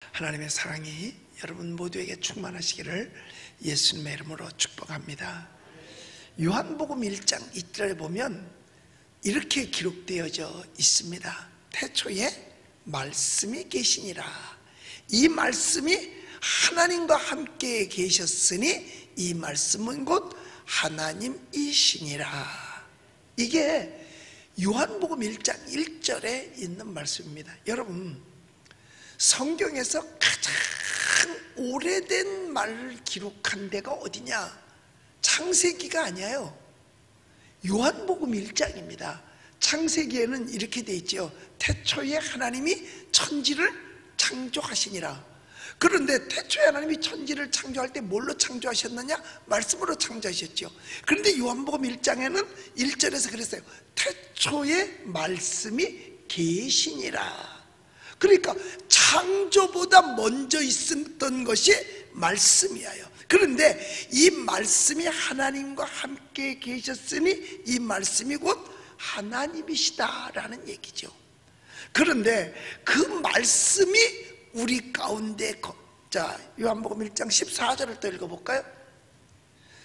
하나님의 사랑이 여러분 모두에게 충만하시기를 예수님의 이름으로 축복합니다. 요한복음 1장 1절에 보면 이렇게 기록되어져 있습니다. 태초에 말씀이 계시니라. 이 말씀이 하나님과 함께 계셨으니 이 말씀은 곧 하나님이시니라. 이게 요한복음 1장 1절에 있는 말씀입니다. 여러분, 성경에서 가장 오래된 말을 기록한 데가 어디냐? 창세기가 아니에요. 요한복음 1장입니다. 창세기에는 이렇게 돼 있죠. 태초에 하나님이 천지를 창조하시니라. 그런데 태초에 하나님이 천지를 창조할 때 뭘로 창조하셨느냐? 말씀으로 창조하셨죠. 그런데 요한복음 1장에는 1절에서 그랬어요. 태초에 말씀이 계시니라. 그러니까 창조보다 먼저 있었던 것이 말씀이에요. 그런데 이 말씀이 하나님과 함께 계셨으니 이 말씀이 곧 하나님이시다라는 얘기죠. 그런데 그 말씀이 우리 가운데 자, 요한복음 1장 14절을 또 읽어볼까요?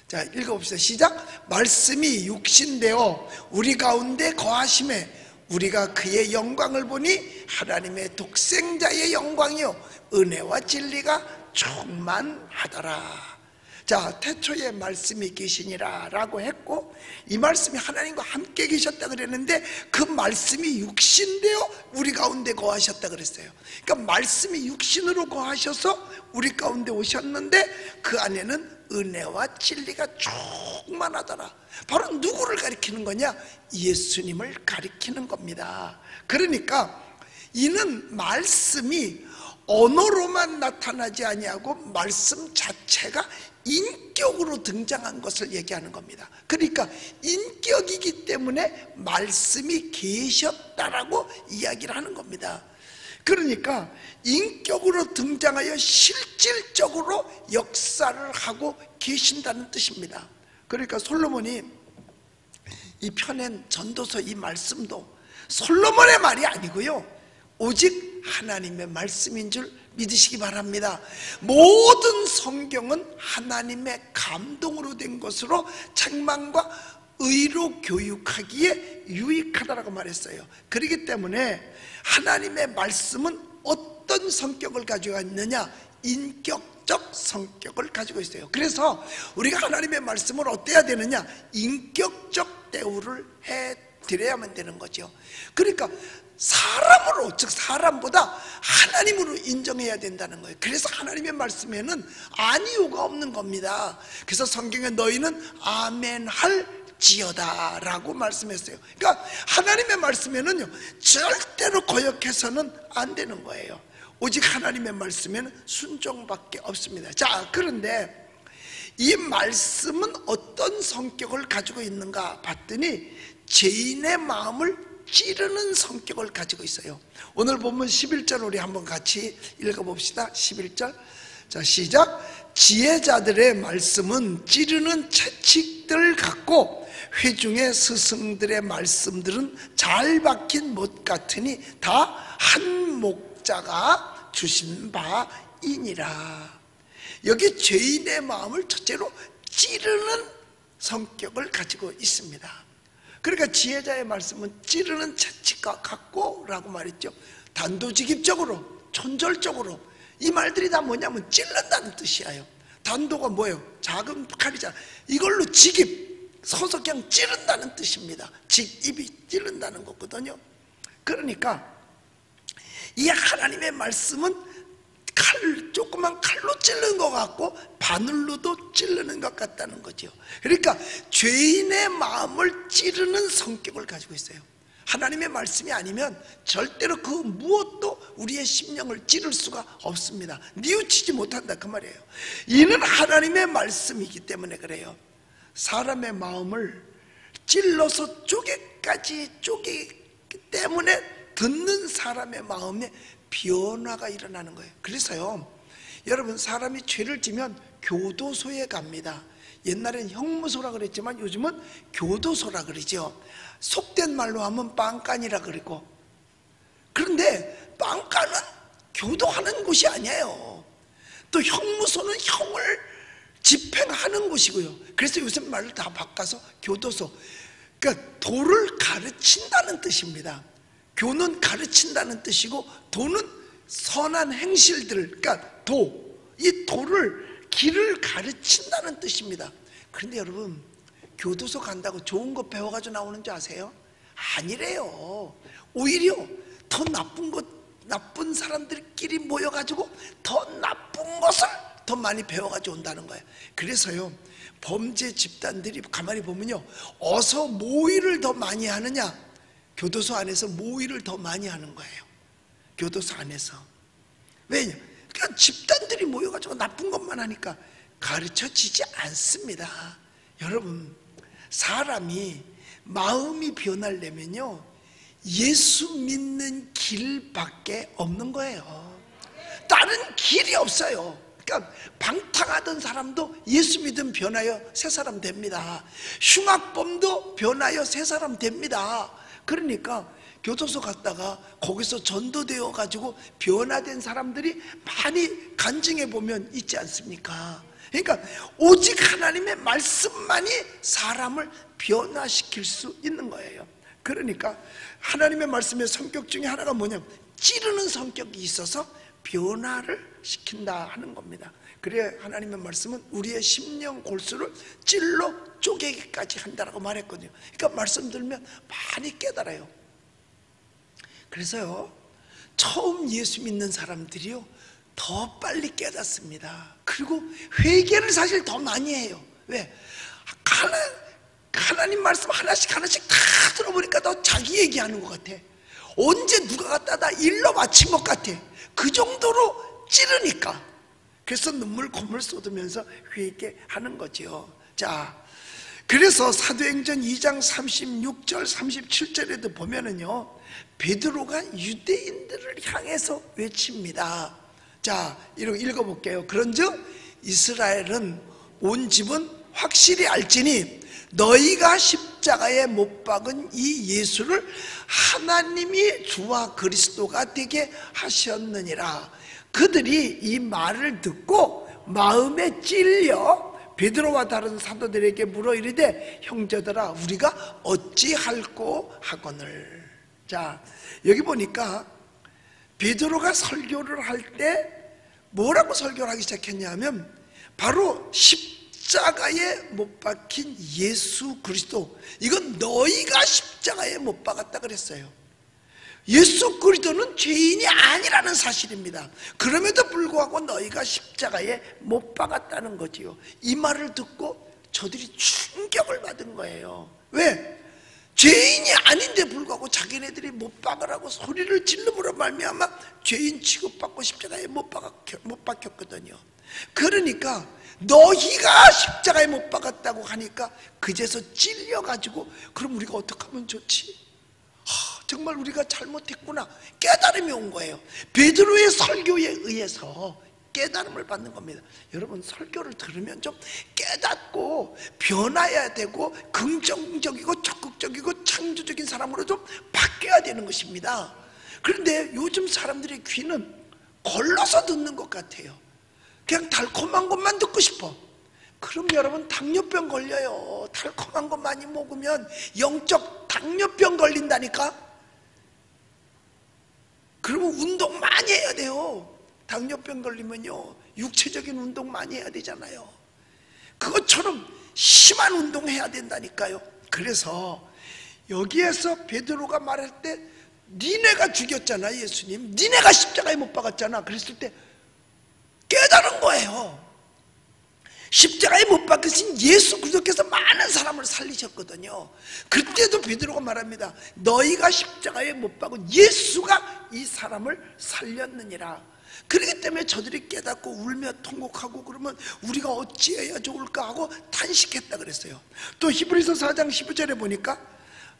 자, 읽어봅시다. 시작. 말씀이 육신되어 우리 가운데 거하심에 우리가 그의 영광을 보니 하나님의 독생자의 영광이요 은혜와 진리가 충만하더라. 자, 태초에 말씀이 계시니라 라고 했고, 이 말씀이 하나님과 함께 계셨다 그랬는데 그 말씀이 육신되어 우리 가운데 거하셨다 그랬어요. 그러니까 말씀이 육신으로 거하셔서 우리 가운데 오셨는데 그 안에는 은혜와 진리가 충만하더라. 바로 누구를 가리키는 거냐? 예수님을 가리키는 겁니다. 그러니까 이는 말씀이 언어로만 나타나지 아니하고 말씀 자체가 인격으로 등장한 것을 얘기하는 겁니다. 그러니까 인격이기 때문에 말씀이 계셨다라고 이야기를 하는 겁니다. 그러니까 인격으로 등장하여 실질적으로 역사를 하고 계신다는 뜻입니다. 그러니까 솔로몬이 이 펴낸 전도서 이 말씀도 솔로몬의 말이 아니고요, 오직 하나님의 말씀인 줄 믿으시기 바랍니다. 모든 성경은 하나님의 감동으로 된 것으로 책망과 의로 교육하기에 유익하다라고 말했어요. 그렇기 때문에 하나님의 말씀은 어떤 성격을 가지고 있느냐? 인격적 성격을 가지고 있어요. 그래서 우리가 하나님의 말씀을 어때야 되느냐? 인격적 대우를 해드려야만 되는 거죠. 그러니까 사람으로, 즉 사람보다 하나님으로 인정해야 된다는 거예요. 그래서 하나님의 말씀에는 아니요가 없는 겁니다. 그래서 성경에 너희는 아멘 할지어다 라고 말씀했어요. 그러니까 하나님의 말씀에는요 절대로 거역해서는 안 되는 거예요. 오직 하나님의 말씀에는 순종밖에 없습니다. 자, 그런데 이 말씀은 어떤 성격을 가지고 있는가 봤더니 죄인의 마음을 찌르는 성격을 가지고 있어요. 오늘 본문 11절 우리 한번 같이 읽어봅시다. 11절. 자, 시작. 지혜자들의 말씀은 찌르는 채찍들 같고 회중의 스승들의 말씀들은 잘 박힌 못 같으니 다 한 목자가 주신 바이니라. 여기 죄인의 마음을 첫째로 찌르는 성격을 가지고 있습니다. 그러니까 지혜자의 말씀은 찌르는 채찍과 같고 라고 말했죠. 단도직입적으로, 촌절적으로. 이 말들이 다 뭐냐면 찔른다는 뜻이에요. 단도가 뭐예요? 작은 칼이잖아. 이걸로 직입, 서서 그냥 찌른다는 뜻입니다. 직입이 찌른다는 거거든요. 그러니까 이 하나님의 말씀은 조그만 칼로 찌르는 것 같고 바늘로도 찌르는 것 같다는 거죠. 그러니까 죄인의 마음을 찌르는 성격을 가지고 있어요. 하나님의 말씀이 아니면 절대로 그 무엇도 우리의 심령을 찌를 수가 없습니다. 뉘우치지 못한다 그 말이에요. 이는 하나님의 말씀이기 때문에 그래요. 사람의 마음을 찔러서 쪼개기 때문에 듣는 사람의 마음에 변화가 일어나는 거예요. 그래서요, 여러분, 사람이 죄를 지면 교도소에 갑니다. 옛날엔 형무소라 그랬지만 요즘은 교도소라 그러죠. 속된 말로 하면 빵간이라 그러고. 그런데 빵간은 교도하는 곳이 아니에요. 또 형무소는 형을 집행하는 곳이고요. 그래서 요즘 말을 다 바꿔서 교도소, 그러니까 도를 가르친다는 뜻입니다. 교는 가르친다는 뜻이고, 도는 선한 행실들, 그러니까 이 도를, 길을 가르친다는 뜻입니다. 그런데 여러분, 교도소 간다고 좋은 거 배워가지고 나오는 줄 아세요? 아니래요. 오히려 더 나쁜 사람들끼리 모여가지고 더 나쁜 것을 더 많이 배워가지고 온다는 거예요. 그래서요, 범죄 집단들이 가만히 보면요, 어서 모의를 더 많이 하느냐? 교도소 안에서 모의를 더 많이 하는 거예요. 교도소 안에서. 왜냐? 그러니까 집단들이 모여가지고 나쁜 것만 하니까 가르쳐지지 않습니다. 여러분, 사람이 마음이 변하려면요, 예수 믿는 길밖에 없는 거예요. 다른 길이 없어요. 그러니까 방탕하던 사람도 예수 믿으면 변하여 새 사람 됩니다. 흉악범도 변하여 새 사람 됩니다. 그러니까 교도소 갔다가 거기서 전도되어 가지고 변화된 사람들이 많이 간증해 보면 있지 않습니까? 그러니까 오직 하나님의 말씀만이 사람을 변화시킬 수 있는 거예요. 그러니까 하나님의 말씀의 성격 중에 하나가 뭐냐면 찌르는 성격이 있어서 변화를 시킨다 하는 겁니다. 그래 하나님의 말씀은 우리의 심령 골수를 찔러 쪼개기까지 한다라고 말했거든요. 그러니까 말씀 들으면 많이 깨달아요. 그래서요, 처음 예수 믿는 사람들이요, 더 빨리 깨닫습니다. 그리고 회개를 사실 더 많이 해요. 왜? 하나님 말씀 하나씩 다 들어보니까 더 자기 얘기하는 것 같아. 언제 누가 갖다 다 일러 바친 것 같아. 그 정도로 찌르니까. 그래서 눈물 콧물 쏟으면서 회개하는 거죠. 자, 그래서 사도행전 2장 36절 37절에도 보면은요, 베드로가 유대인들을 향해서 외칩니다. 자, 이렇게 읽어볼게요. 그런즉 이스라엘은 온 집은 확실히 알지니 너희가 십자가에 못 박은 이 예수를 하나님이 주와 그리스도가 되게 하셨느니라. 그들이 이 말을 듣고 마음에 찔려 베드로와 다른 사도들에게 물어 이르되 형제들아 우리가 어찌할꼬 하거늘. 자, 여기 보니까 베드로가 설교를 할 때 뭐라고 설교를 하기 시작했냐면 바로 십자가에 못 박힌 예수 그리스도, 이건 너희가 십자가에 못 박았다 그랬어요. 예수 그리스도는 죄인이 아니라는 사실입니다. 그럼에도 불구하고 너희가 십자가에 못 박았다는 거지요. 이 말을 듣고 저들이 충격을 받은 거예요. 왜? 죄인이 아닌데 불구하고 자기네들이 못 박으라고 소리를 질름으로 말미암아 죄인 취급받고 십자가에 못 박혔거든요. 그러니까 너희가 십자가에 못 박았다고 하니까 그제서 찔려가지고 그럼 우리가 어떻게 하면 좋지? 정말 우리가 잘못했구나 깨달음이 온 거예요. 베드로의 설교에 의해서 깨달음을 받는 겁니다. 여러분, 설교를 들으면 좀 깨닫고 변화해야 되고 긍정적이고 적극적이고 창조적인 사람으로 좀 바뀌어야 되는 것입니다. 그런데 요즘 사람들의 귀는 걸러서 듣는 것 같아요. 그냥 달콤한 것만 듣고 싶어. 그럼 여러분 당뇨병 걸려요. 달콤한 거 많이 먹으면 영적 당뇨병 걸린다니까. 그러면 운동 많이 해야 돼요. 당뇨병 걸리면요, 육체적인 운동 많이 해야 되잖아요. 그것처럼 심한 운동 해야 된다니까요. 그래서 여기에서 베드로가 말할 때 니네가 죽였잖아 예수님, 니네가 십자가에 못 박았잖아 그랬을 때 깨달은 거예요. 십자가에 못 박으신 예수 그리스도께서 많은 사람을 살리셨거든요. 그때도 베드로가 말합니다. 너희가 십자가에 못 박은 예수가 이 사람을 살렸느니라. 그렇기 때문에 저들이 깨닫고 울며 통곡하고 그러면 우리가 어찌해야 좋을까 하고 탄식했다 그랬어요. 또 히브리서 4장 15절에 보니까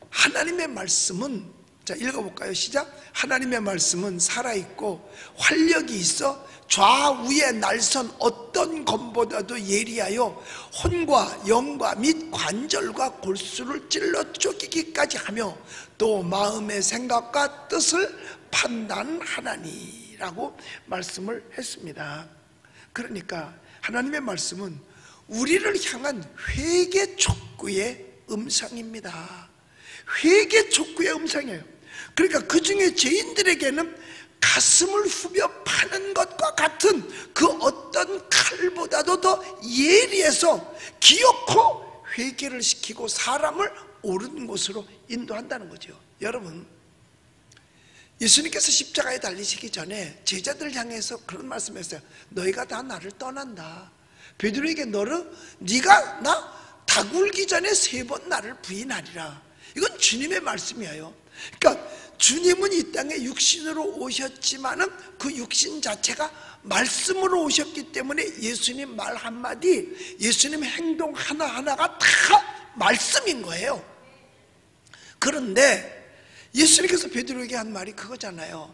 하나님의 말씀은, 자 읽어볼까요? 시작. 하나님의 말씀은 살아있고 활력이 있어 좌우의 날선 어떤 검보다도 예리하여 혼과 영과 및 관절과 골수를 찔러 쪼개기까지 하며 또 마음의 생각과 뜻을 판단하나니. 하리라고 말씀을 했습니다. 그러니까 하나님의 말씀은 우리를 향한 회개 촉구의 음성입니다. 회개 촉구의 음성이에요. 그러니까 그 중에 죄인들에게는 가슴을 후벼 파는 것과 같은 그 어떤 칼보다도 더 예리해서 기어코 회개를 시키고 사람을 옳은 곳으로 인도한다는 거죠. 여러분, 예수님께서 십자가에 달리시기 전에 제자들 향해서 그런 말씀했어요. 너희가 다 나를 떠난다. 베드로에게 네가 나 다굴기 전에 3번 나를 부인하리라. 이건 주님의 말씀이에요. 그러니까 주님은 이 땅에 육신으로 오셨지만은 그 육신 자체가 말씀으로 오셨기 때문에 예수님 말 한마디, 예수님 행동 하나하나가 다 말씀인 거예요. 그런데 예수님께서 베드로에게 한 말이 그거잖아요.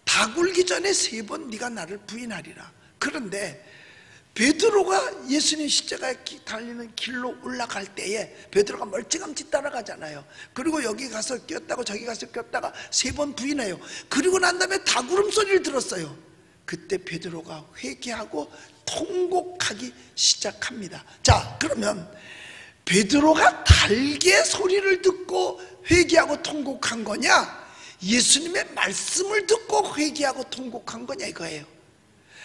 다굴기 전에 3번 네가 나를 부인하리라. 그런데 베드로가 예수님 십자가에 달리는 길로 올라갈 때에 베드로가 멀찌감치 따라가잖아요. 그리고 여기 가서 꼈다고 저기 가서 꼈다가 3번 부인해요. 그리고 난 다음에 다구름 소리를 들었어요. 그때 베드로가 회개하고 통곡하기 시작합니다. 자, 그러면 베드로가 달개 소리를 듣고 회개하고 통곡한 거냐, 예수님의 말씀을 듣고 회개하고 통곡한 거냐 이거예요.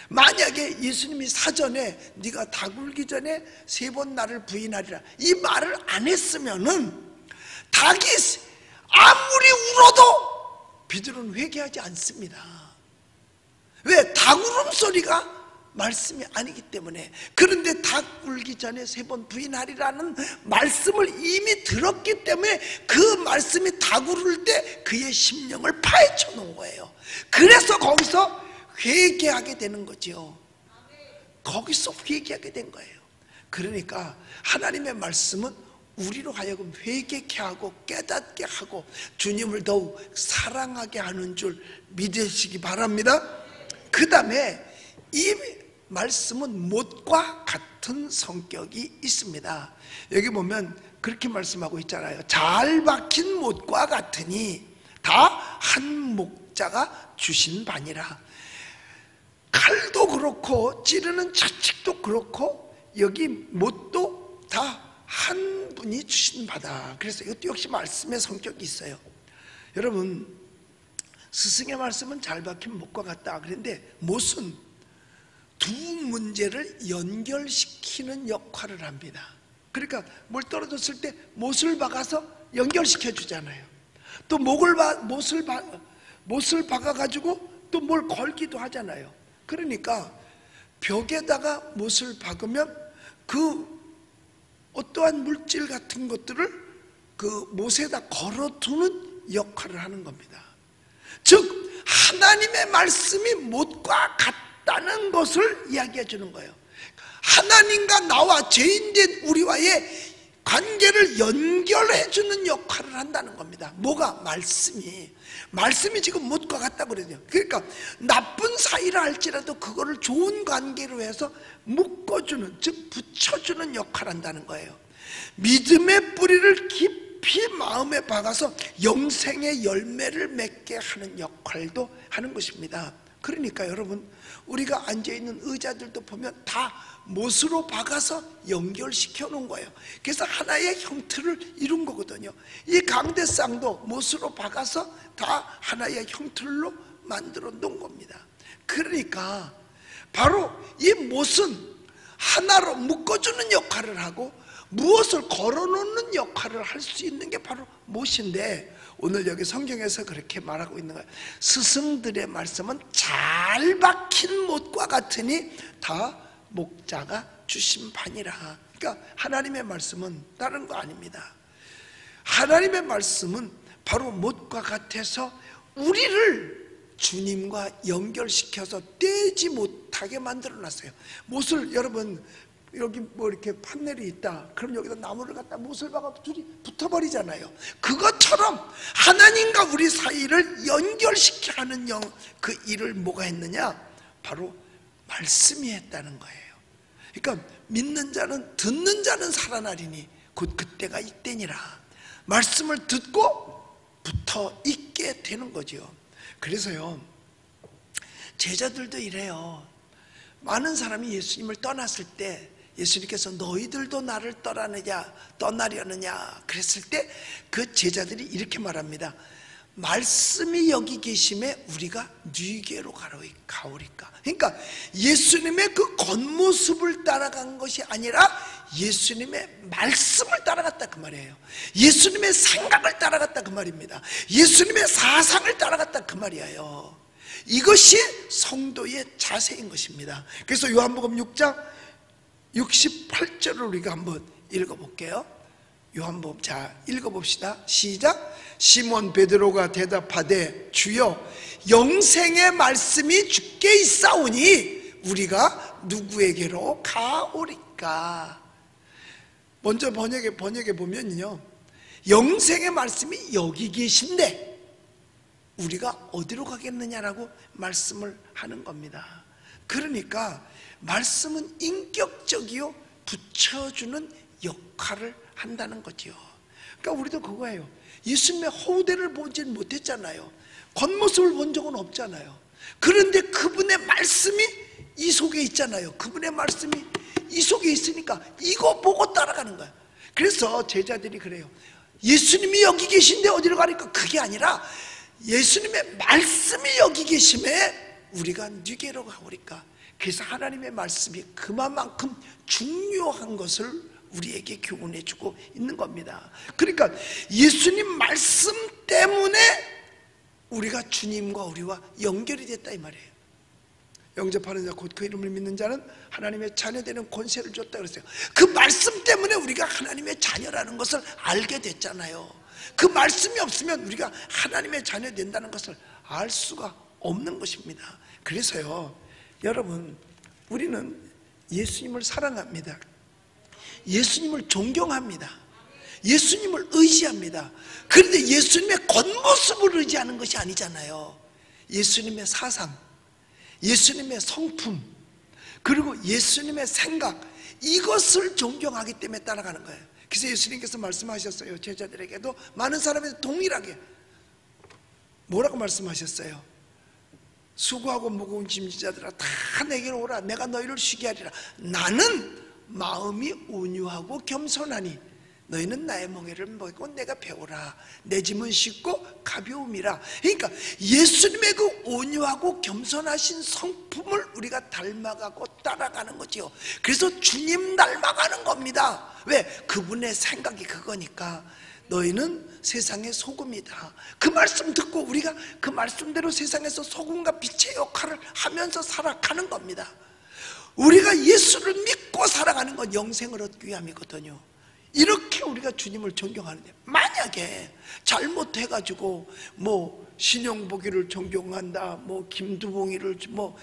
만약에 예수님이 사전에 네가 다굴기 전에 3번 나를 부인하리라 이 말을 안 했으면은 닭이 아무리 울어도 베드로는 회개하지 않습니다. 왜? 닭울음 소리가 말씀이 아니기 때문에. 그런데 닭 울기 전에 3번 부인하리라는 말씀을 이미 들었기 때문에 그 말씀이 닭 울을 때 그의 심령을 파헤쳐 놓은 거예요. 그래서 거기서 회개하게 되는 거죠. 거기서 회개하게 된 거예요. 그러니까 하나님의 말씀은 우리로 하여금 회개케 하고 깨닫게 하고 주님을 더욱 사랑하게 하는 줄 믿으시기 바랍니다. 그 다음에 이 말씀은 못과 같은 성격이 있습니다. 여기 보면 그렇게 말씀하고 있잖아요. 잘 박힌 못과 같으니 다 한 목자가 주신 바니라. 칼도 그렇고 찌르는 채찍도 그렇고 여기 못도 다 한 분이 주신 바다. 그래서 이것도 역시 말씀의 성격이 있어요. 여러분, 스승의 말씀은 잘 박힌 못과 같다. 그런데 못은 두 문제를 연결시키는 역할을 합니다. 그러니까 뭘 떨어졌을 때 못을 박아서 연결시켜 주잖아요. 또 못을 박아가지고 또 뭘 걸기도 하잖아요. 그러니까 벽에다가 못을 박으면 그 어떠한 물질 같은 것들을 그 못에다 걸어두는 역할을 하는 겁니다. 즉 하나님의 말씀이 못과 같다는 것을 이야기해 주는 거예요. 하나님과 나와 죄인된 우리와의 관계를 연결해 주는 역할을 한다는 겁니다. 뭐가? 말씀이 지금 못과 같다고 그러죠. 그러니까 나쁜 사이라 할지라도 그거를 좋은 관계로 해서 묶어주는, 즉 붙여주는 역할을 한다는 거예요. 믿음의 뿌리를 깊이 마음에 박아서 영생의 열매를 맺게 하는 역할도 하는 것입니다. 그러니까 여러분, 우리가 앉아있는 의자들도 보면 다 못으로 박아서 연결시켜 놓은 거예요. 그래서 하나의 형태를 이룬 거거든요. 이 강대상도 못으로 박아서 다 하나의 형틀로 만들어 놓은 겁니다. 그러니까 바로 이 못은 하나로 묶어주는 역할을 하고 무엇을 걸어놓는 역할을 할 수 있는 게 바로 못인데, 오늘 여기 성경에서 그렇게 말하고 있는 거예요. 스승들의 말씀은 잘 박힌 못과 같으니 다 목자가 주신 바니라. 그러니까 하나님의 말씀은 다른 거 아닙니다. 하나님의 말씀은 바로 못과 같아서 우리를 주님과 연결시켜서 떼지 못하게 만들어 놨어요. 못을 여러분, 여기 뭐 이렇게 판넬이 있다, 그럼 여기다 나무를 갖다 못을 박아도 둘이 붙어버리잖아요. 그것처럼 하나님과 우리 사이를 연결시켜 하는 그 일을 뭐가 했느냐? 바로 말씀이 했다는 거예요. 그러니까 믿는 자는, 듣는 자는 살아나리니 곧 그때가 이때니라. 말씀을 듣고 붙어 있게 되는 거죠. 그래서요, 제자들도 이래요. 많은 사람이 예수님을 떠났을 때 예수님께서 너희들도 나를 떠나려느냐 그랬을 때 그 제자들이 이렇게 말합니다. 말씀이 여기 계심에 우리가 네게로 가오리까. 그러니까 예수님의 그 겉모습을 따라간 것이 아니라 예수님의 말씀을 따라갔다 그 말이에요. 예수님의 생각을 따라갔다 그 말입니다. 예수님의 사상을 따라갔다 그 말이에요. 이것이 성도의 자세인 것입니다. 그래서 요한복음 6장 68절을 우리가 한번 읽어볼게요. 요한복음, 자 읽어봅시다. 시작. 시몬 베드로가 대답하되 주여 영생의 말씀이 주께 있사오니 우리가 누구에게로 가오리까. 먼저 번역에 보면요, 영생의 말씀이 여기 계신데 우리가 어디로 가겠느냐라고 말씀을 하는 겁니다. 그러니까 말씀은 인격적이요 붙여주는 역할을 한다는 거지요. 그러니까 우리도 그거예요. 예수님의 허우대를 보진 못했잖아요. 겉모습을 본 적은 없잖아요. 그런데 그분의 말씀이 이 속에 있잖아요. 그분의 말씀이 이 속에 있으니까 이거 보고 따라가는 거예요. 그래서 제자들이 그래요. 예수님이 여기 계신데 어디로 가니까 그게 아니라 예수님의 말씀이 여기 계심에 우리가 네게로 가오리까. 그래서 하나님의 말씀이 그만큼 중요한 것을 우리에게 교훈해 주고 있는 겁니다. 그러니까 예수님 말씀 때문에 우리가 주님과 우리와 연결이 됐다 이 말이에요. 영접하는 자 곧 그 이름을 믿는 자는 하나님의 자녀되는 권세를 줬다 그랬어요. 그 말씀 때문에 우리가 하나님의 자녀라는 것을 알게 됐잖아요. 그 말씀이 없으면 우리가 하나님의 자녀 된다는 것을 알 수가 없는 것입니다. 그래서요, 여러분, 우리는 예수님을 사랑합니다. 예수님을 존경합니다. 예수님을 의지합니다. 그런데 예수님의 겉모습을 의지하는 것이 아니잖아요. 예수님의 사상, 예수님의 성품, 그리고 예수님의 생각, 이것을 존경하기 때문에 따라가는 거예요. 그래서 예수님께서 말씀하셨어요. 제자들에게도 많은 사람이 동일하게 뭐라고 말씀하셨어요? 수고하고 무거운 짐지자들아 다 내게로 오라. 내가 너희를 쉬게 하리라. 나는 마음이 온유하고 겸손하니 너희는 나의 멍에를 먹고 내가 배우라. 내 짐은 쉽고 가벼움이라. 그러니까 예수님의 그 온유하고 겸손하신 성품을 우리가 닮아가고 따라가는 거죠. 그래서 주님 닮아가는 겁니다. 왜? 그분의 생각이 그거니까. 너희는 세상의 소금이다. 그 말씀 듣고 우리가 그 말씀대로 세상에서 소금과 빛의 역할을 하면서 살아가는 겁니다. 우리가 예수를 믿고 살아가는 건 영생을 얻기 위함이거든요. 이렇게 우리가 주님을 존경하는데, 만약에 잘못해가지고 신용복이를 존경한다, 김두봉이를,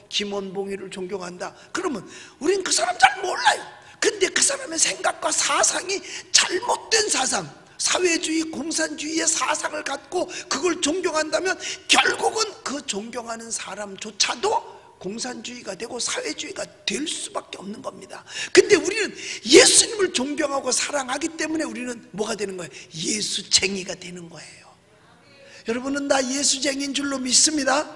김원봉이를 존경한다, 그러면 우린 그 사람 잘 몰라요. 근데 그 사람의 생각과 사상이 잘못된 사상, 사회주의, 공산주의의 사상을 갖고 그걸 존경한다면 결국은 그 존경하는 사람조차도 공산주의가 되고 사회주의가 될 수밖에 없는 겁니다. 근데 우리는 예수님을 존경하고 사랑하기 때문에 우리는 뭐가 되는 거예요? 예수쟁이가 되는 거예요. 여러분은 나 예수쟁이인 줄로 믿습니다.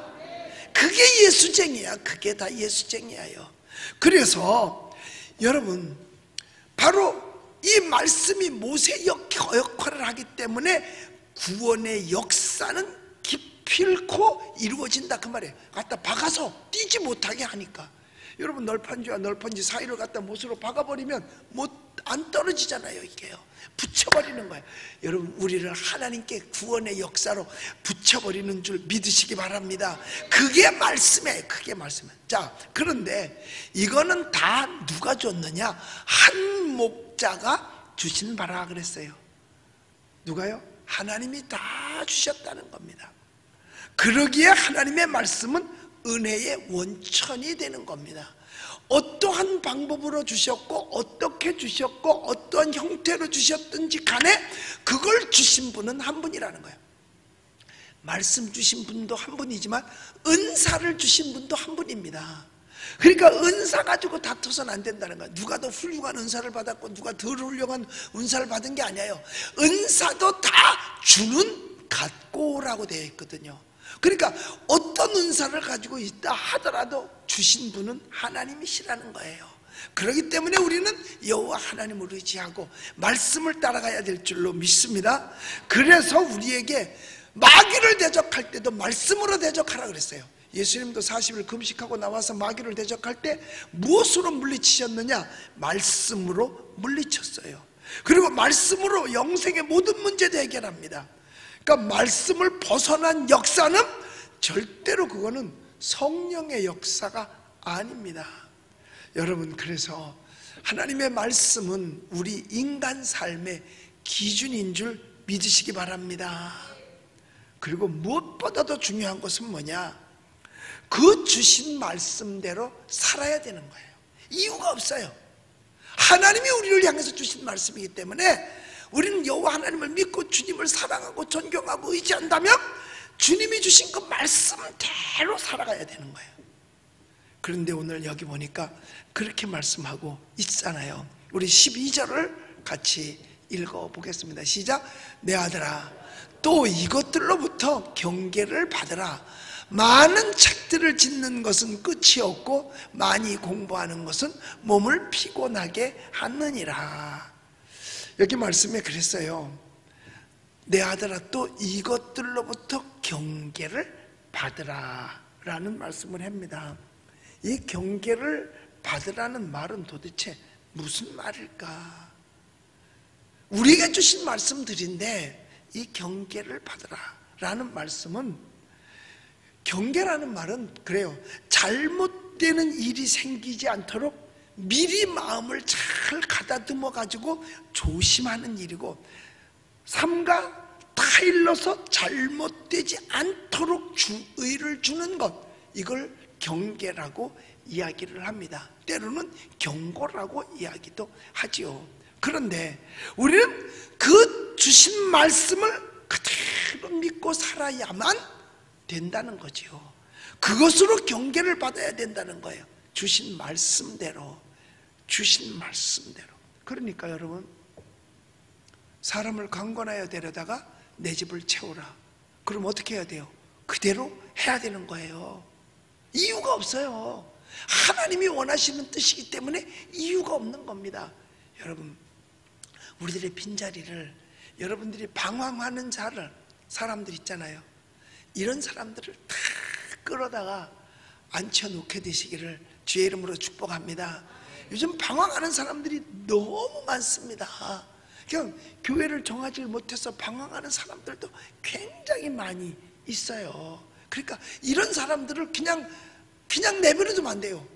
그게 예수쟁이야. 그게 다 예수쟁이에요. 그래서 여러분, 바로 이 말씀이 모세 역할을 하기 때문에 구원의 역사는 기필코 이루어진다 그 말이에요. 갖다 박아서 뛰지 못하게 하니까. 여러분, 널판지와 널판지 사이를 갖다 못으로 박아버리면 안 떨어지잖아요. 이게요, 붙여버리는 거예요. 여러분, 우리를 하나님께 구원의 역사로 붙여버리는 줄 믿으시기 바랍니다. 그게 말씀이에요. 그게 말씀이에요. 자, 그런데 이거는 다 누가 줬느냐? 한 목자가 주신 바라 그랬어요. 누가요? 하나님이 다 주셨다는 겁니다. 그러기에 하나님의 말씀은 은혜의 원천이 되는 겁니다. 어떠한 방법으로 주셨고 어떻게 주셨고 어떠한 형태로 주셨든지 간에 그걸 주신 분은 한 분이라는 거예요. 말씀 주신 분도 한 분이지만 은사를 주신 분도 한 분입니다. 그러니까 은사 가지고 다투서는 안 된다는 거예요. 누가 더 훌륭한 은사를 받았고 누가 덜 훌륭한 은사를 받은 게 아니에요. 은사도 다 주는 갖고라고 되어 있거든요. 그러니까 어떤 은사를 가지고 있다 하더라도 주신 분은 하나님이시라는 거예요. 그렇기 때문에 우리는 여호와 하나님을 의지하고 말씀을 따라가야 될 줄로 믿습니다. 그래서 우리에게 마귀를 대적할 때도 말씀으로 대적하라 그랬어요. 예수님도 40일 금식하고 나와서 마귀를 대적할 때 무엇으로 물리치셨느냐? 말씀으로 물리쳤어요. 그리고 말씀으로 영생의 모든 문제도 해결합니다. 그러니까 말씀을 벗어난 역사는 절대로 그거는 성령의 역사가 아닙니다. 여러분, 그래서 하나님의 말씀은 우리 인간 삶의 기준인 줄 믿으시기 바랍니다. 그리고 무엇보다도 중요한 것은 뭐냐? 그 주신 말씀대로 살아야 되는 거예요. 이유가 없어요. 하나님이 우리를 향해서 주신 말씀이기 때문에 우리는 여호와 하나님을 믿고 주님을 사랑하고 존경하고 의지한다면 주님이 주신 그 말씀대로 살아가야 되는 거예요. 그런데 오늘 여기 보니까 그렇게 말씀하고 있잖아요. 우리 12절을 같이 읽어보겠습니다. 시작. 내 아들아, 또 이것들로부터 경계를 받으라. 많은 책들을 짓는 것은 끝이 없고 많이 공부하는 것은 몸을 피곤하게 하느니라. 여기 말씀에 그랬어요. 내 아들아, 또 이것들로부터 경계를 받으라 라는 말씀을 합니다. 이 경계를 받으라는 말은 도대체 무슨 말일까? 우리에게 주신 말씀들인데 이 경계를 받으라 라는 말씀은, 경계라는 말은 그래요, 잘못되는 일이 생기지 않도록 미리 마음을 잘 가다듬어 가지고 조심하는 일이고, 삼가 타일러서 잘못되지 않도록 주의를 주는 것, 이걸 경계라고 이야기를 합니다. 때로는 경고라고 이야기도 하지요. 그런데 우리는 그 주신 말씀을 그대로 믿고 살아야만 된다는 거지요. 그것으로 경계를 받아야 된다는 거예요. 주신 말씀대로, 주신 말씀대로. 그러니까 여러분, 사람을 강권하여 데려다가 내 집을 채우라. 그럼 어떻게 해야 돼요? 그대로 해야 되는 거예요. 이유가 없어요. 하나님이 원하시는 뜻이기 때문에 이유가 없는 겁니다. 여러분, 우리들의 빈자리를, 여러분들이 방황하는 사람들 있잖아요. 이런 사람들을 다 끌어다가 앉혀놓게 되시기를 주의 이름으로 축복합니다. 요즘 방황하는 사람들이 너무 많습니다. 그냥 교회를 정하지 못해서 방황하는 사람들도 굉장히 많이 있어요. 그러니까 이런 사람들을 그냥 내버려두면 안 돼요.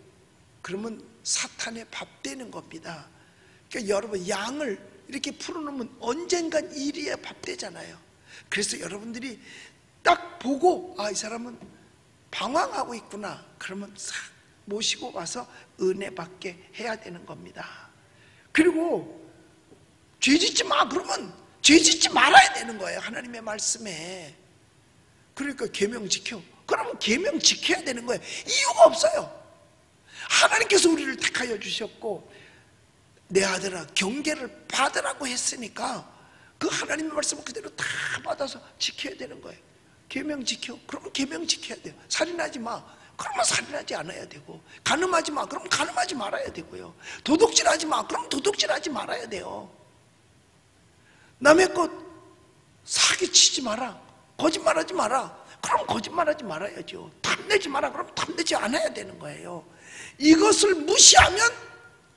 그러면 사탄의 밥 되는 겁니다. 그러니까 여러분, 양을 이렇게 풀어놓으면 언젠간 이리에 밥 되잖아요. 그래서 여러분들이 딱 보고, 아, 이 사람은 방황하고 있구나, 그러면 싹 모시고 와서 은혜 받게 해야 되는 겁니다. 그리고 죄 짓지 마, 그러면 죄 짓지 말아야 되는 거예요. 하나님의 말씀에. 그러니까 계명 지켜, 그러면 계명 지켜야 되는 거예요. 이유가 없어요. 하나님께서 우리를 택하여 주셨고 내 아들아 경계를 받으라고 했으니까 그 하나님의 말씀을 그대로 다 받아서 지켜야 되는 거예요. 계명 지켜, 그러면 계명 지켜야 돼요. 살인하지 마, 그러면 살인하지 않아야 되고, 간음하지 마, 그러면 간음하지 말아야 되고요. 도둑질하지 마, 그러면 도둑질하지 말아야 돼요. 남의 것 사기치지 마라, 거짓말하지 마라, 그럼 거짓말하지 말아야죠. 탐내지 마라, 그럼 탐내지 않아야 되는 거예요. 이것을 무시하면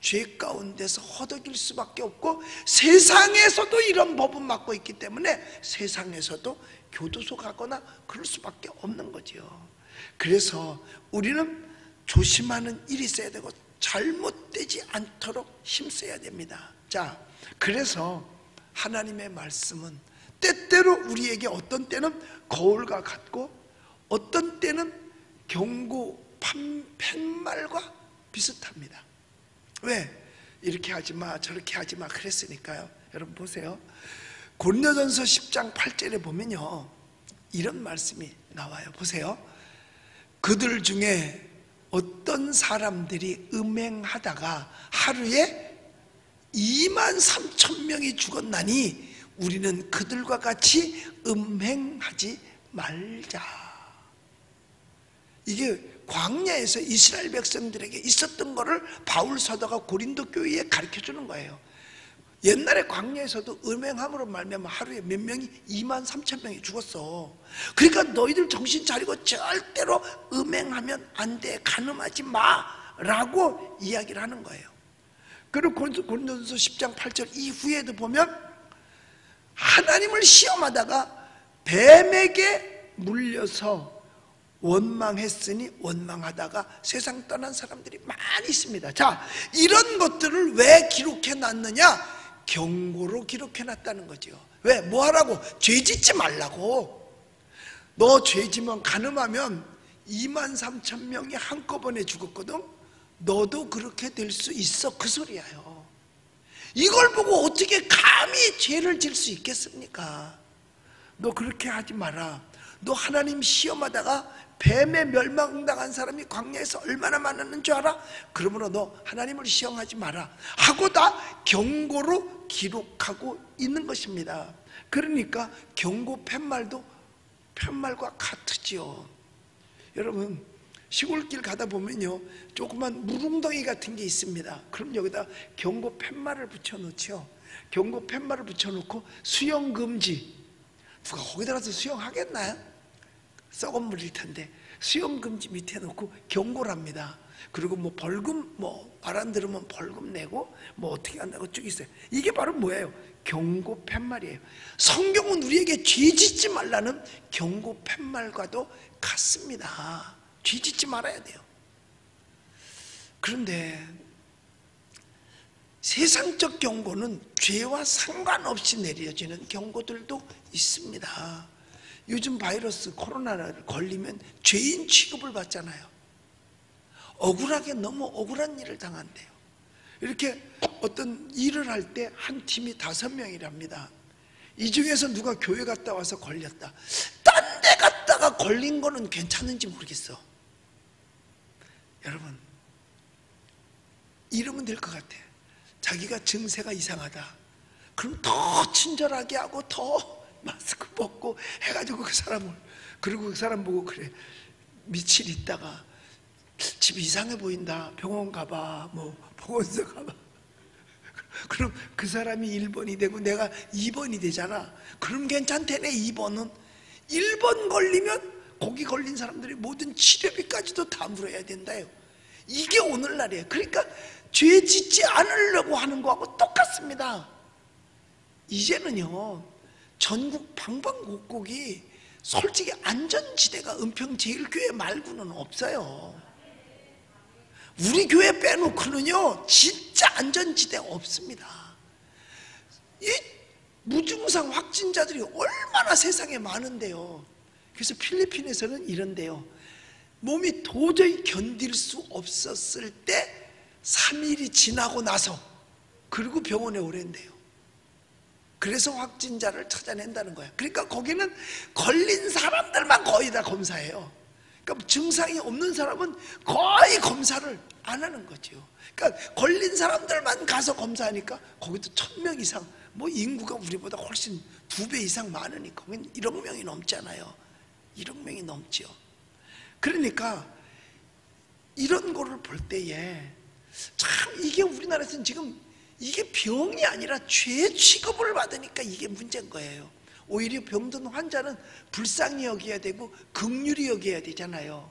죄 가운데서 허덕일 수밖에 없고, 세상에서도 이런 법은 맡고 있기 때문에 세상에서도 교도소 가거나 그럴 수밖에 없는 거죠. 그래서 우리는 조심하는 일이 있어야 되고 잘못되지 않도록 힘써야 됩니다. 자, 그래서 하나님의 말씀은 때때로 우리에게 어떤 때는 거울과 같고 어떤 때는 경고 팻말과 비슷합니다. 왜? 이렇게 하지 마, 저렇게 하지 마 그랬으니까요. 여러분 보세요. 고린도전서 10장 8절에 보면요, 이런 말씀이 나와요. 보세요. 그들 중에 어떤 사람들이 음행하다가 하루에 23,000명이 죽었나니 우리는 그들과 같이 음행하지 말자. 이게 광야에서 이스라엘 백성들에게 있었던 거를 바울 사도가 고린도 교회에 가르쳐주는 거예요. 옛날에 광야에서도 음행함으로 말미암아 하루에 몇 명이 23,000명이 죽었어. 그러니까 너희들 정신 차리고 절대로 음행하면 안 돼, 간음하지 마 라고 이야기를 하는 거예요. 그리고 고린도전서 10장 8절 이후에도 보면 하나님을 시험하다가 뱀에게 물려서 원망했으니 원망하다가 세상 떠난 사람들이 많이 있습니다. 자, 이런 것들을 왜 기록해 놨느냐? 경고로 기록해 놨다는 거죠. 왜? 뭐 하라고? 죄 짓지 말라고. 너 죄 지면 간음하면 23,000명이 한꺼번에 죽었거든. 너도 그렇게 될 수 있어, 그 소리야요. 이걸 보고 어떻게 감히 죄를 질 수 있겠습니까? 너 그렇게 하지 마라. 너 하나님 시험하다가 뱀에 멸망당한 사람이 광야에서 얼마나 많았는 줄 알아? 그러므로 너 하나님을 시험하지 마라 하고 다 경고로 기록하고 있는 것입니다. 그러니까 경고 팻말도 팻말과 같으지요. 여러분, 시골길 가다 보면요, 조그만 물웅덩이 같은 게 있습니다. 그럼 여기다 경고 팻말을 붙여놓죠. 경고 팻말을 붙여놓고 수영 금지. 누가 거기 들어가서 수영하겠나요? 썩은 물일 텐데 수영 금지 밑에 놓고 경고를 합니다. 그리고 뭐 벌금, 뭐 말 안 들으면 벌금 내고 뭐 어떻게 한다고 쭉 있어요. 이게 바로 뭐예요? 경고 팻말이에요. 성경은 우리에게 죄 짓지 말라는 경고 팻말과도 같습니다. 죄 짓지 말아야 돼요. 그런데 세상적 경고는 죄와 상관없이 내려지는 경고들도 있습니다. 요즘 바이러스 코로나를 걸리면 죄인 취급을 받잖아요. 억울하게 너무 억울한 일을 당한대요. 이렇게 어떤 일을 할 때 한 팀이 5명이랍니다. 이 중에서 누가 교회 갔다 와서 걸렸다. 딴 데 갔다가 걸린 거는 괜찮은지 모르겠어. 여러분, 이러면 될 것 같아. 자기가 증세가 이상하다. 그럼 더 친절하게 하고 더 마스크 벗고 해가지고 그 사람을, 그리고 그 사람 보고 그래, 며칠 있다가 집 이상해 보인다, 병원 가봐, 뭐 보건소 가봐. 그럼 그 사람이 1번이 되고 내가 2번이 되잖아. 그럼 괜찮대네. 2번은 1번 걸리면 거기 걸린 사람들이 모든 치료비까지도 다 물어야 된다요. 이게 오늘날이에요. 그러니까 죄 짓지 않으려고 하는 거하고 똑같습니다. 이제는요, 전국 방방곡곡이 솔직히 안전지대가 은평제일교회 말고는 없어요. 우리 교회 빼놓고는요 진짜 안전지대 없습니다. 이 무증상 확진자들이 얼마나 세상에 많은데요. 그래서 필리핀에서는 이런데요, 몸이 도저히 견딜 수 없었을 때 3일이 지나고 나서 그리고 병원에 오랜대요. 그래서 확진자를 찾아낸다는 거예요. 그러니까 거기는 걸린 사람들만 거의 다 검사해요. 그러니까 증상이 없는 사람은 거의 검사를 안 하는 거죠. 그러니까 걸린 사람들만 가서 검사하니까 거기도 1,000명 이상, 뭐 인구가 우리보다 훨씬 2배 이상 많으니까 거긴 1억 명이 넘잖아요. 1억 명이 넘죠. 그러니까 이런 거를 볼 때에 참 이게 우리나라에서는 지금 이게 병이 아니라 죄 취급을 받으니까 이게 문제인 거예요. 오히려 병든 환자는 불쌍히 여겨야 되고 긍휼히 여겨야 되잖아요.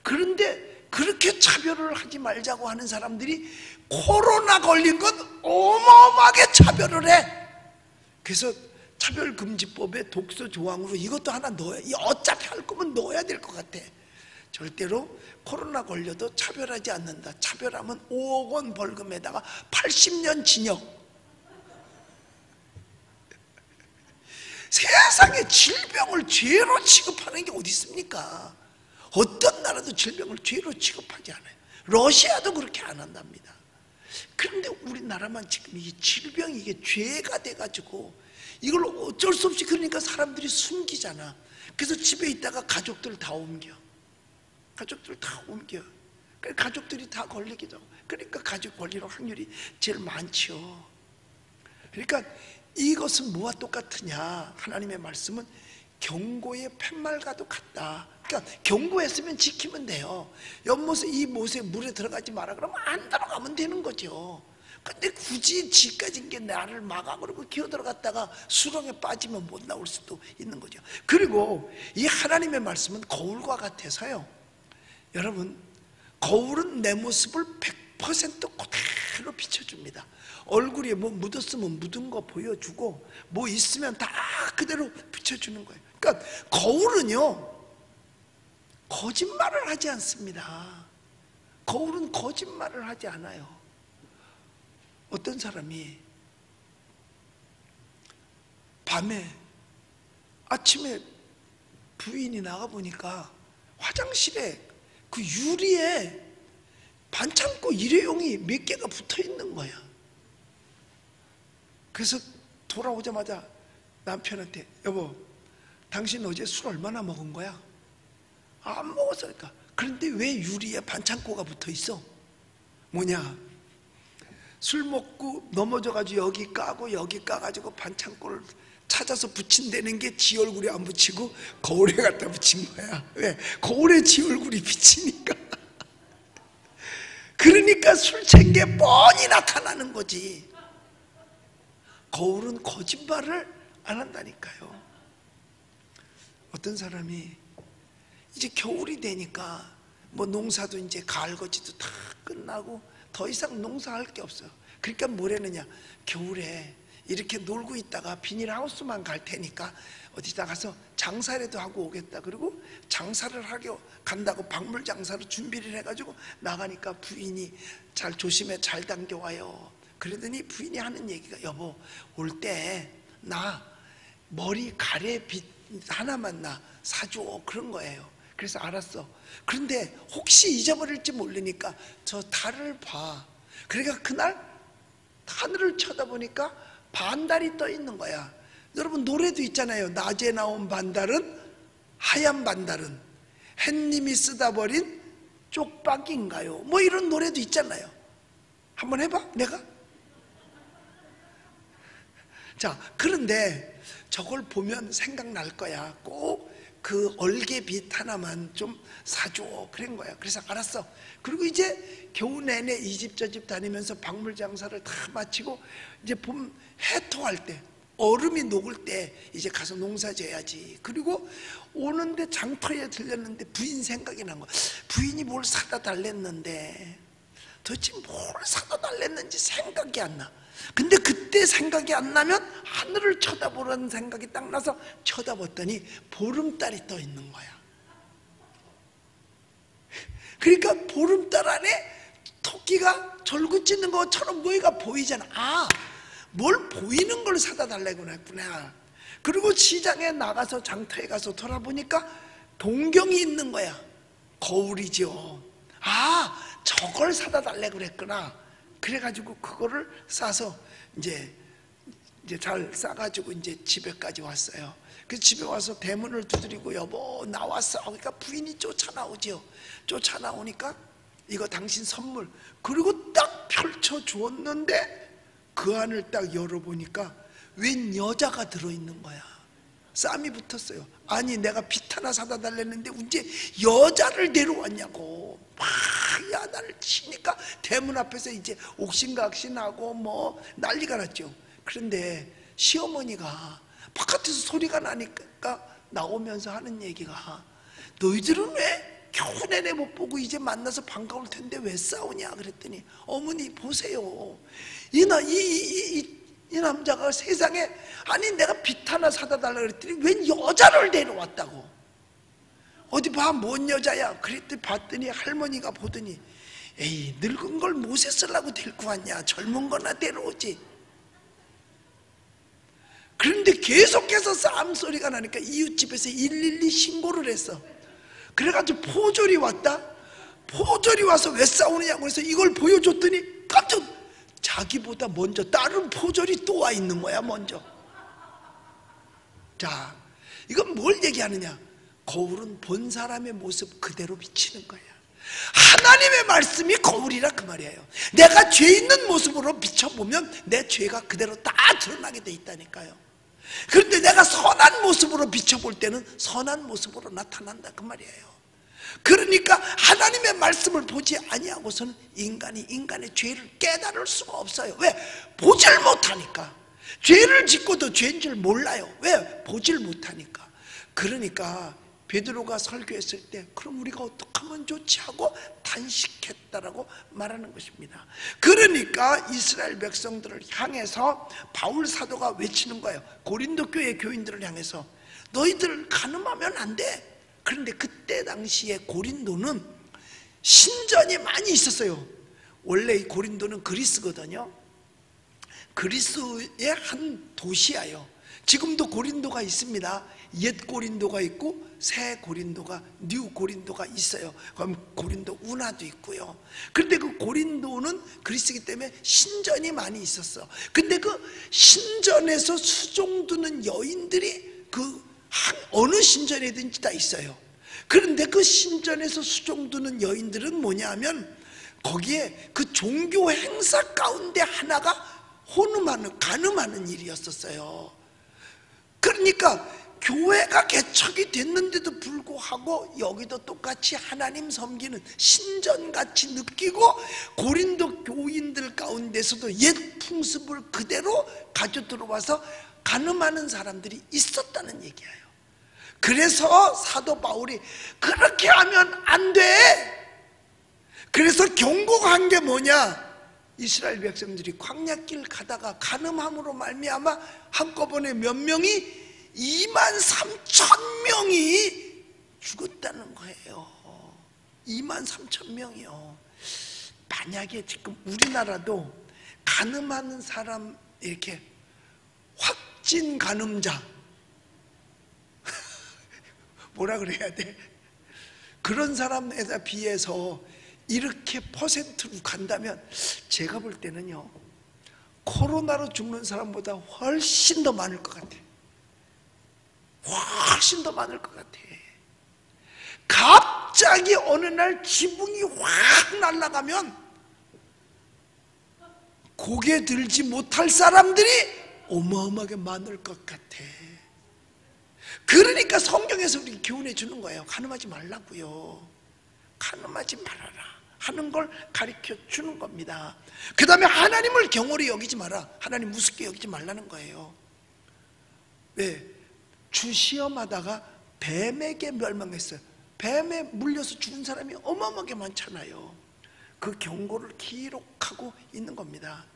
그런데 그렇게 차별을 하지 말자고 하는 사람들이 코로나 걸린 건 어마어마하게 차별을 해. 그래서 차별금지법에 독소 조항으로 이것도 하나 넣어야, 어차피 할 거면 넣어야 될 것 같아. 절대로 코로나 걸려도 차별하지 않는다. 차별하면 5억 원 벌금에다가 80년 징역. 세상에 질병을 죄로 취급하는 게 어디 있습니까? 어떤 나라도 질병을 죄로 취급하지 않아요. 러시아도 그렇게 안 한답니다. 그런데 우리나라만 지금 이 질병이 이게 죄가 돼가지고 이걸 어쩔 수 없이, 그러니까 사람들이 숨기잖아. 그래서 집에 있다가 가족들 다 옮겨. 가족들 다 옮겨. 그러니까 가족들이 다 걸리기도 하고. 그러니까 가족 걸리는 확률이 제일 많죠. 그러니까 이것은 뭐와 똑같으냐? 하나님의 말씀은 경고의 팻말과도 같다. 그러니까 경고했으면 지키면 돼요. 연못에 이 못에 물에 들어가지 마라 그러면 안 들어가면 되는 거죠. 근데 굳이 지까진 게 나를 막아 그러고 기어 들어갔다가 수렁에 빠지면 못 나올 수도 있는 거죠. 그리고 이 하나님의 말씀은 거울과 같아서요, 여러분, 거울은 내 모습을 100% 그대로 비춰줍니다. 얼굴에 뭐 묻었으면 묻은 거 보여주고 뭐 있으면 다 그대로 비춰주는 거예요. 그러니까 거울은요 거짓말을 하지 않습니다. 거울은 거짓말을 하지 않아요. 어떤 사람이 밤에 아침에 부인이 나가보니까 화장실에 그 유리에 반창고 일회용이 몇 개가 붙어 있는 거야. 그래서 돌아오자마자 남편한테, 여보, 당신 어제 술 얼마나 먹은 거야? 안 먹었어. 그러니까. 그런데 왜 유리에 반창고가 붙어 있어? 뭐냐? 술 먹고 넘어져가지고 여기 까고 여기 까가지고 반창고를 찾아서 붙인다는 게 지 얼굴이 안 붙이고 거울에 갖다 붙인 거야. 왜? 거울에 지 얼굴이 비치니까. 그러니까 술 취한 게 뻔히 나타나는 거지. 거울은 거짓말을 안 한다니까요. 어떤 사람이 이제 겨울이 되니까 뭐 농사도 이제 가을거지도 다 끝나고 더 이상 농사할 게 없어요. 그러니까 뭘 했느냐, 겨울에 이렇게 놀고 있다가 비닐하우스만 갈 테니까 어디다 가서 장사라도 하고 오겠다. 그리고 장사를 하고 간다고 박물 장사로 준비를 해가지고 나가니까 부인이 잘 조심해, 잘 당겨와요. 그러더니 부인이 하는 얘기가, 여보, 올 때 나 머리 가래 빗 하나만 나 사줘. 그런 거예요. 그래서 알았어. 그런데 혹시 잊어버릴지 모르니까 저 달을 봐. 그러니까 그날 하늘을 쳐다보니까 반달이 떠 있는 거야. 여러분 노래도 있잖아요. 낮에 나온 반달은, 하얀 반달은 햇님이 쓰다 버린 쪽박인가요? 뭐 이런 노래도 있잖아요. 한번 해봐, 내가. 자, 그런데 저걸 보면 생각날 거야. 꼭 그 얼개빛 하나만 좀 사줘. 그런 거야. 그래서 알았어. 그리고 이제 겨우 내내 이 집 저 집 다니면서 박물 장사를 다 마치고 이제 봄 해토할 때, 얼음이 녹을 때 이제 가서 농사 져야지. 그리고 오는데 장터에 들렸는데 부인 생각이 난 거야. 부인이 뭘 사다 달랬는데 도대체 뭘 사다 달랬는지 생각이 안 나. 근데 그때 생각이 안 나면 하늘을 쳐다보라는 생각이 딱 나서 쳐다봤더니 보름달이 떠 있는 거야. 그러니까 보름달 안에 토끼가 절구 찢는 것처럼 뭐가 보이잖아. 아, 뭘 보이는 걸 사다 달라고 했구나. 그리고 시장에 나가서 장터에 가서 돌아보니까 동경이 있는 거야. 거울이죠. 아, 저걸 사다 달라고 그랬구나. 그래가지고 그거를 싸서 이제 잘 싸가지고 이제 집에까지 왔어요. 그래서 집에 와서 대문을 두드리고, 여보 나왔어. 그러니까 부인이 쫓아나오죠. 쫓아나오니까 이거 당신 선물. 그리고 딱 펼쳐 주었는데 그 안을 딱 열어보니까 웬 여자가 들어있는 거야. 쌈이 붙었어요. 아니 내가 빗 하나 사다 달랬는데 언제 여자를 데려왔냐고 막 야단을 치니까 대문 앞에서 이제 옥신각신하고 뭐 난리가 났죠. 그런데 시어머니가 바깥에서 소리가 나니까 나오면서 하는 얘기가, 너희들은 왜 겨우 내내 못 보고 이제 만나서 반가울 텐데 왜 싸우냐 그랬더니, 어머니 보세요. 이 남자가 세상에, 아니 내가 빗 하나 사다 달라 그랬더니 웬 여자를 데려왔다고. 어디 봐, 뭔 여자야. 그랬더니 봤더니 할머니가 보더니, 에이 늙은 걸 못에 쓰려고 데리고 왔냐, 젊은 거나 데려오지. 그런데 계속해서 싸움 소리가 나니까 이웃집에서 112 신고를 했어. 그래가지고 포졸이 왔다. 포졸이 와서 왜 싸우느냐고 해서 이걸 보여줬더니 깜짝, 자기보다 먼저 다른 포졸이 또 와 있는 거야 먼저. 자, 이건 뭘 얘기하느냐, 거울은 본 사람의 모습 그대로 비치는 거야. 하나님의 말씀이 거울이라 그 말이에요. 내가 죄 있는 모습으로 비춰보면 내 죄가 그대로 다 드러나게 돼 있다니까요. 그런데 내가 선한 모습으로 비춰볼 때는 선한 모습으로 나타난다 그 말이에요. 그러니까 하나님의 말씀을 보지 아니하고서는 인간이 인간의 죄를 깨달을 수가 없어요. 왜? 보질 못하니까. 죄를 짓고도 죄인 줄 몰라요. 왜? 보질 못하니까. 그러니까 베드로가 설교했을 때 그럼 우리가 어떻게 하면 좋지 하고 단식했다라고 말하는 것입니다. 그러니까 이스라엘 백성들을 향해서 바울 사도가 외치는 거예요. 고린도 교회 교인들을 향해서 너희들 간음하면 안 돼. 그런데 그때 당시에 고린도는 신전이 많이 있었어요. 원래 이 고린도는 그리스거든요. 그리스의 한 도시예요. 지금도 고린도가 있습니다. 옛 고린도가 있고 새 고린도가, 뉴 고린도가 있어요. 그럼 고린도 운하도 있고요. 그런데 그 고린도는 그리스이기 때문에 신전이 많이 있었어. 근데 그 신전에서 수종두는 여인들이 어느 신전이든지 다 있어요. 그런데 그 신전에서 수종두는 여인들은 뭐냐 하면 거기에 그 종교 행사 가운데 하나가 간음하는 일이었었어요. 그러니까 교회가 개척이 됐는데도 불구하고 여기도 똑같이 하나님 섬기는 신전같이 느끼고 고린도 교인들 가운데서도 옛 풍습을 그대로 가져 들어와서 간음하는 사람들이 있었다는 얘기예요. 그래서 사도 바울이 그렇게 하면 안 돼. 그래서 경고한 게 뭐냐? 이스라엘 백성들이 광야길 가다가 간음함으로 말미암아 한꺼번에 몇 명이 23,000명이 죽었다는 거예요. 23,000명이요. 만약에 지금 우리나라도 간음하는 사람 이렇게 확진 간음자 뭐라 그래야 돼? 그런 사람에 비해서 이렇게 퍼센트로 간다면 제가 볼 때는요 코로나로 죽는 사람보다 훨씬 더 많을 것 같아. 훨씬 더 많을 것 같아. 갑자기 어느 날 지붕이 확 날아가면 고개 들지 못할 사람들이 어마어마하게 많을 것 같아. 그러니까 성경에서 우리에게 교훈해 주는 거예요. 간음하지 말라고요. 간음하지 말아라 하는 걸 가르쳐 주는 겁니다. 그 다음에 하나님을 경홀히 여기지 마라. 하나님 우습게 여기지 말라는 거예요. 왜? 주 시험하다가 뱀에게 멸망했어요. 뱀에 물려서 죽은 사람이 어마어마하게 많잖아요. 그 경고를 기록하고 있는 겁니다.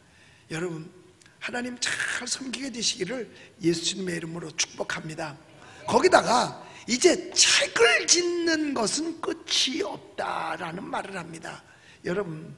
여러분 하나님 잘 섬기게 되시기를 예수님의 이름으로 축복합니다. 거기다가 이제 책을 짓는 것은 끝이 없다라는 말을 합니다. 여러분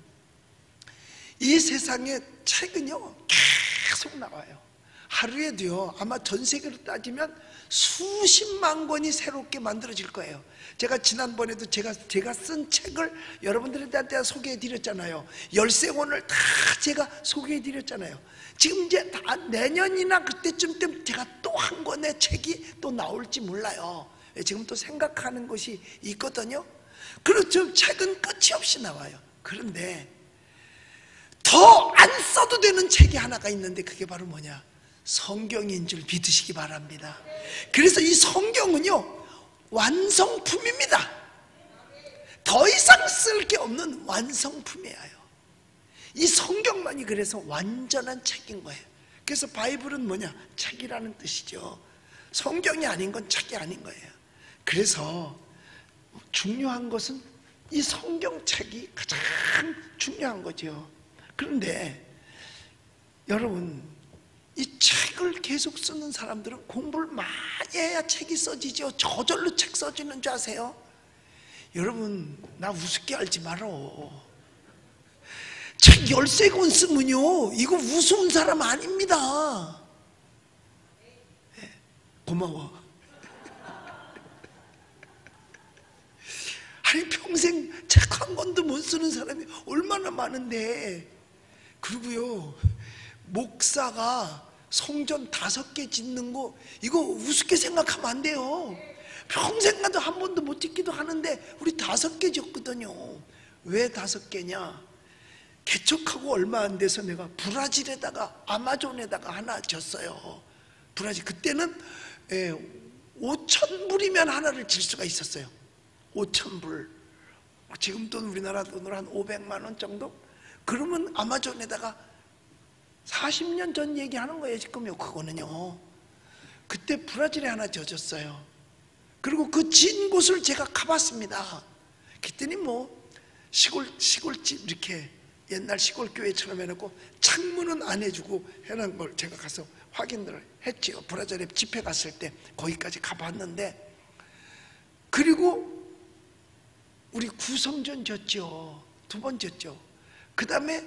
이 세상에 책은요 계속 나와요. 하루에도요 아마 전 세계로 따지면 수십만 권이 새롭게 만들어질 거예요. 제가 지난번에도 제가 쓴 책을 여러분들한테 소개해 드렸잖아요. 13권을 다 제가 소개해 드렸잖아요. 지금 이제 다 내년이나 그때쯤 되면 제가 또 한 권의 책이 또 나올지 몰라요. 지금 또 생각하는 것이 있거든요. 그렇죠. 책은 끝이 없이 나와요. 그런데 더 안 써도 되는 책이 하나가 있는데 그게 바로 뭐냐? 성경인 줄 믿으시기 바랍니다. 그래서 이 성경은요 완성품입니다. 더 이상 쓸 게 없는 완성품이에요. 이 성경만이 그래서 완전한 책인 거예요. 그래서 바이블은 뭐냐? 책이라는 뜻이죠. 성경이 아닌 건 책이 아닌 거예요. 그래서 중요한 것은 이 성경책이 가장 중요한 거죠. 그런데 여러분 이 책을 계속 쓰는 사람들은 공부를 많이 해야 책이 써지죠. 저절로 책 써지는 줄 아세요? 여러분 나 우습게 알지 말어. 책 13권 쓰면요 이거 우스운 사람 아닙니다. 네, 고마워. 아니 평생 책 한 권도 못 쓰는 사람이 얼마나 많은데. 그리고요 목사가 성전 5개 짓는 거 이거 우습게 생각하면 안 돼요. 평생 가도 한 번도 못 짓기도 하는데 우리 5개 졌거든요. 왜 5개냐? 개척하고 얼마 안 돼서 내가 브라질에다가 아마존에다가 하나 졌어요. 브라질 그때는 5,000불이면 하나를 질 수가 있었어요. 5,000불. 지금 돈 우리나라 돈으로 한 500만 원 정도? 그러면 아마존에다가 40년 전 얘기하는 거예요. 지금요. 그거는요. 그때 브라질에 하나 져줬어요. 그리고 그 진 곳을 제가 가봤습니다. 그랬더니 뭐 시골집 이렇게 옛날 시골 교회처럼 해놓고 창문은 안 해주고 해놓은 걸 제가 가서 확인을 했지요. 브라질에 집회 갔을 때 거기까지 가봤는데, 그리고 우리 구성전 졌죠. 2번 졌죠. 그 다음에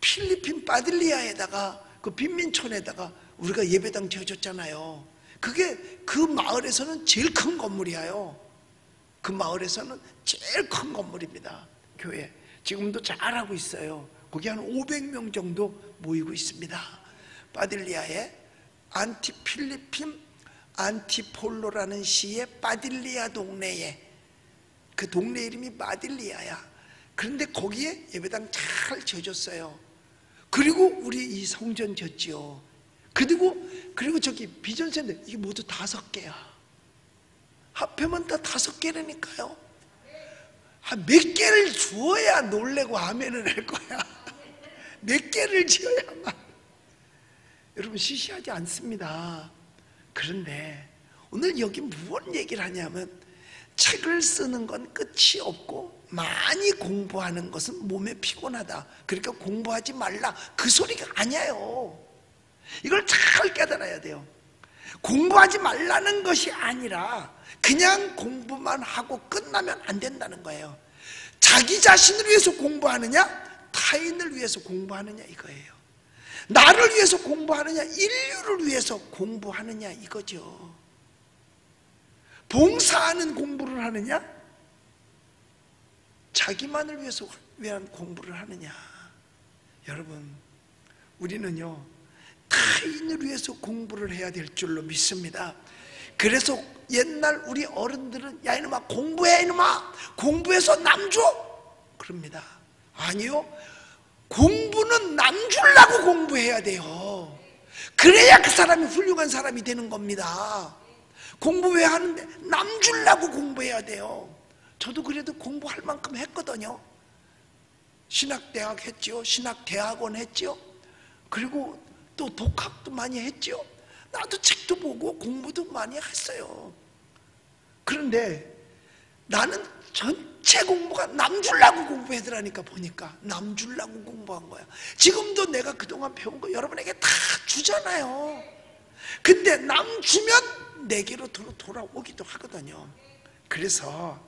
필리핀 바딜리아에다가 그 빈민촌에다가 우리가 예배당 지어줬잖아요. 그게 그 마을에서는 제일 큰 건물이에요. 그 마을에서는 제일 큰 건물입니다. 교회 지금도 잘하고 있어요. 거기 한 500명 정도 모이고 있습니다. 바딜리아에 안티필리핀 안티폴로라는 시의 바딜리아 동네에, 그 동네 이름이 바딜리아야. 그런데 거기에 예배당 잘 지어줬어요. 그리고 우리 이 성전 지었지요. 그리고 저기 비전센터 이게 모두 5개야. 합하면 다 5개라니까요. 몇 개를 주어야 놀래고 아멘을 할 거야. 몇 개를 지어야만. 여러분 시시하지 않습니다. 그런데 오늘 여기 무슨 얘기를 하냐면, 책을 쓰는 건 끝이 없고 많이 공부하는 것은 몸에 피곤하다. 그러니까 공부하지 말라. 그 소리가 아니에요. 이걸 잘 깨달아야 돼요. 공부하지 말라는 것이 아니라 그냥 공부만 하고 끝나면 안 된다는 거예요. 자기 자신을 위해서 공부하느냐, 타인을 위해서 공부하느냐 이거예요. 나를 위해서 공부하느냐, 인류를 위해서 공부하느냐 이거죠. 봉사하는 공부를 하느냐, 자기만을 위해서 위한 공부를 하느냐. 여러분 우리는요 타인을 위해서 공부를 해야 될 줄로 믿습니다. 그래서 옛날 우리 어른들은 야 이놈아 공부해, 이놈아 공부해서 남 줘 그럽니다. 아니요, 공부는 남 주려고 공부해야 돼요. 그래야 그 사람이 훌륭한 사람이 되는 겁니다. 공부 왜 하는데? 남 주려고 공부해야 돼요. 저도 그래도 공부할 만큼 했거든요. 신학대학 했지요. 신학대학원 했지요. 그리고 또 독학도 많이 했지요. 나도 책도 보고 공부도 많이 했어요. 그런데 나는 전체 공부가 남 주려고 공부하더라니까. 보니까 남 주려고 공부한 거야. 지금도 내가 그동안 배운 거 여러분에게 다 주잖아요. 근데 남 주면 내게로 돌아오기도 하거든요. 그래서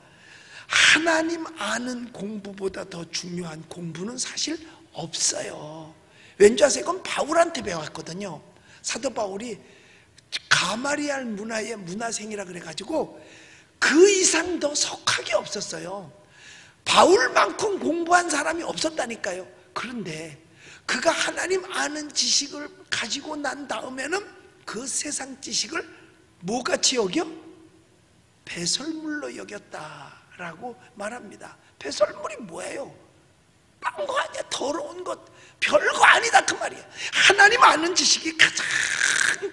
하나님 아는 공부보다 더 중요한 공부는 사실 없어요. 왠지 아세요? 그건 바울한테 배웠거든요. 사도 바울이 가마리알 문화의 문화생이라 그래가지고 그 이상 더 석학이 없었어요. 바울만큼 공부한 사람이 없었다니까요. 그런데 그가 하나님 아는 지식을 가지고 난 다음에는 그 세상 지식을 뭐같이 여겨? 배설물로 여겼다라고 말합니다. 배설물이 뭐예요? 딴 거 아니야. 더러운 것, 별거 아니다 그 말이야. 하나님 아는 지식이 가장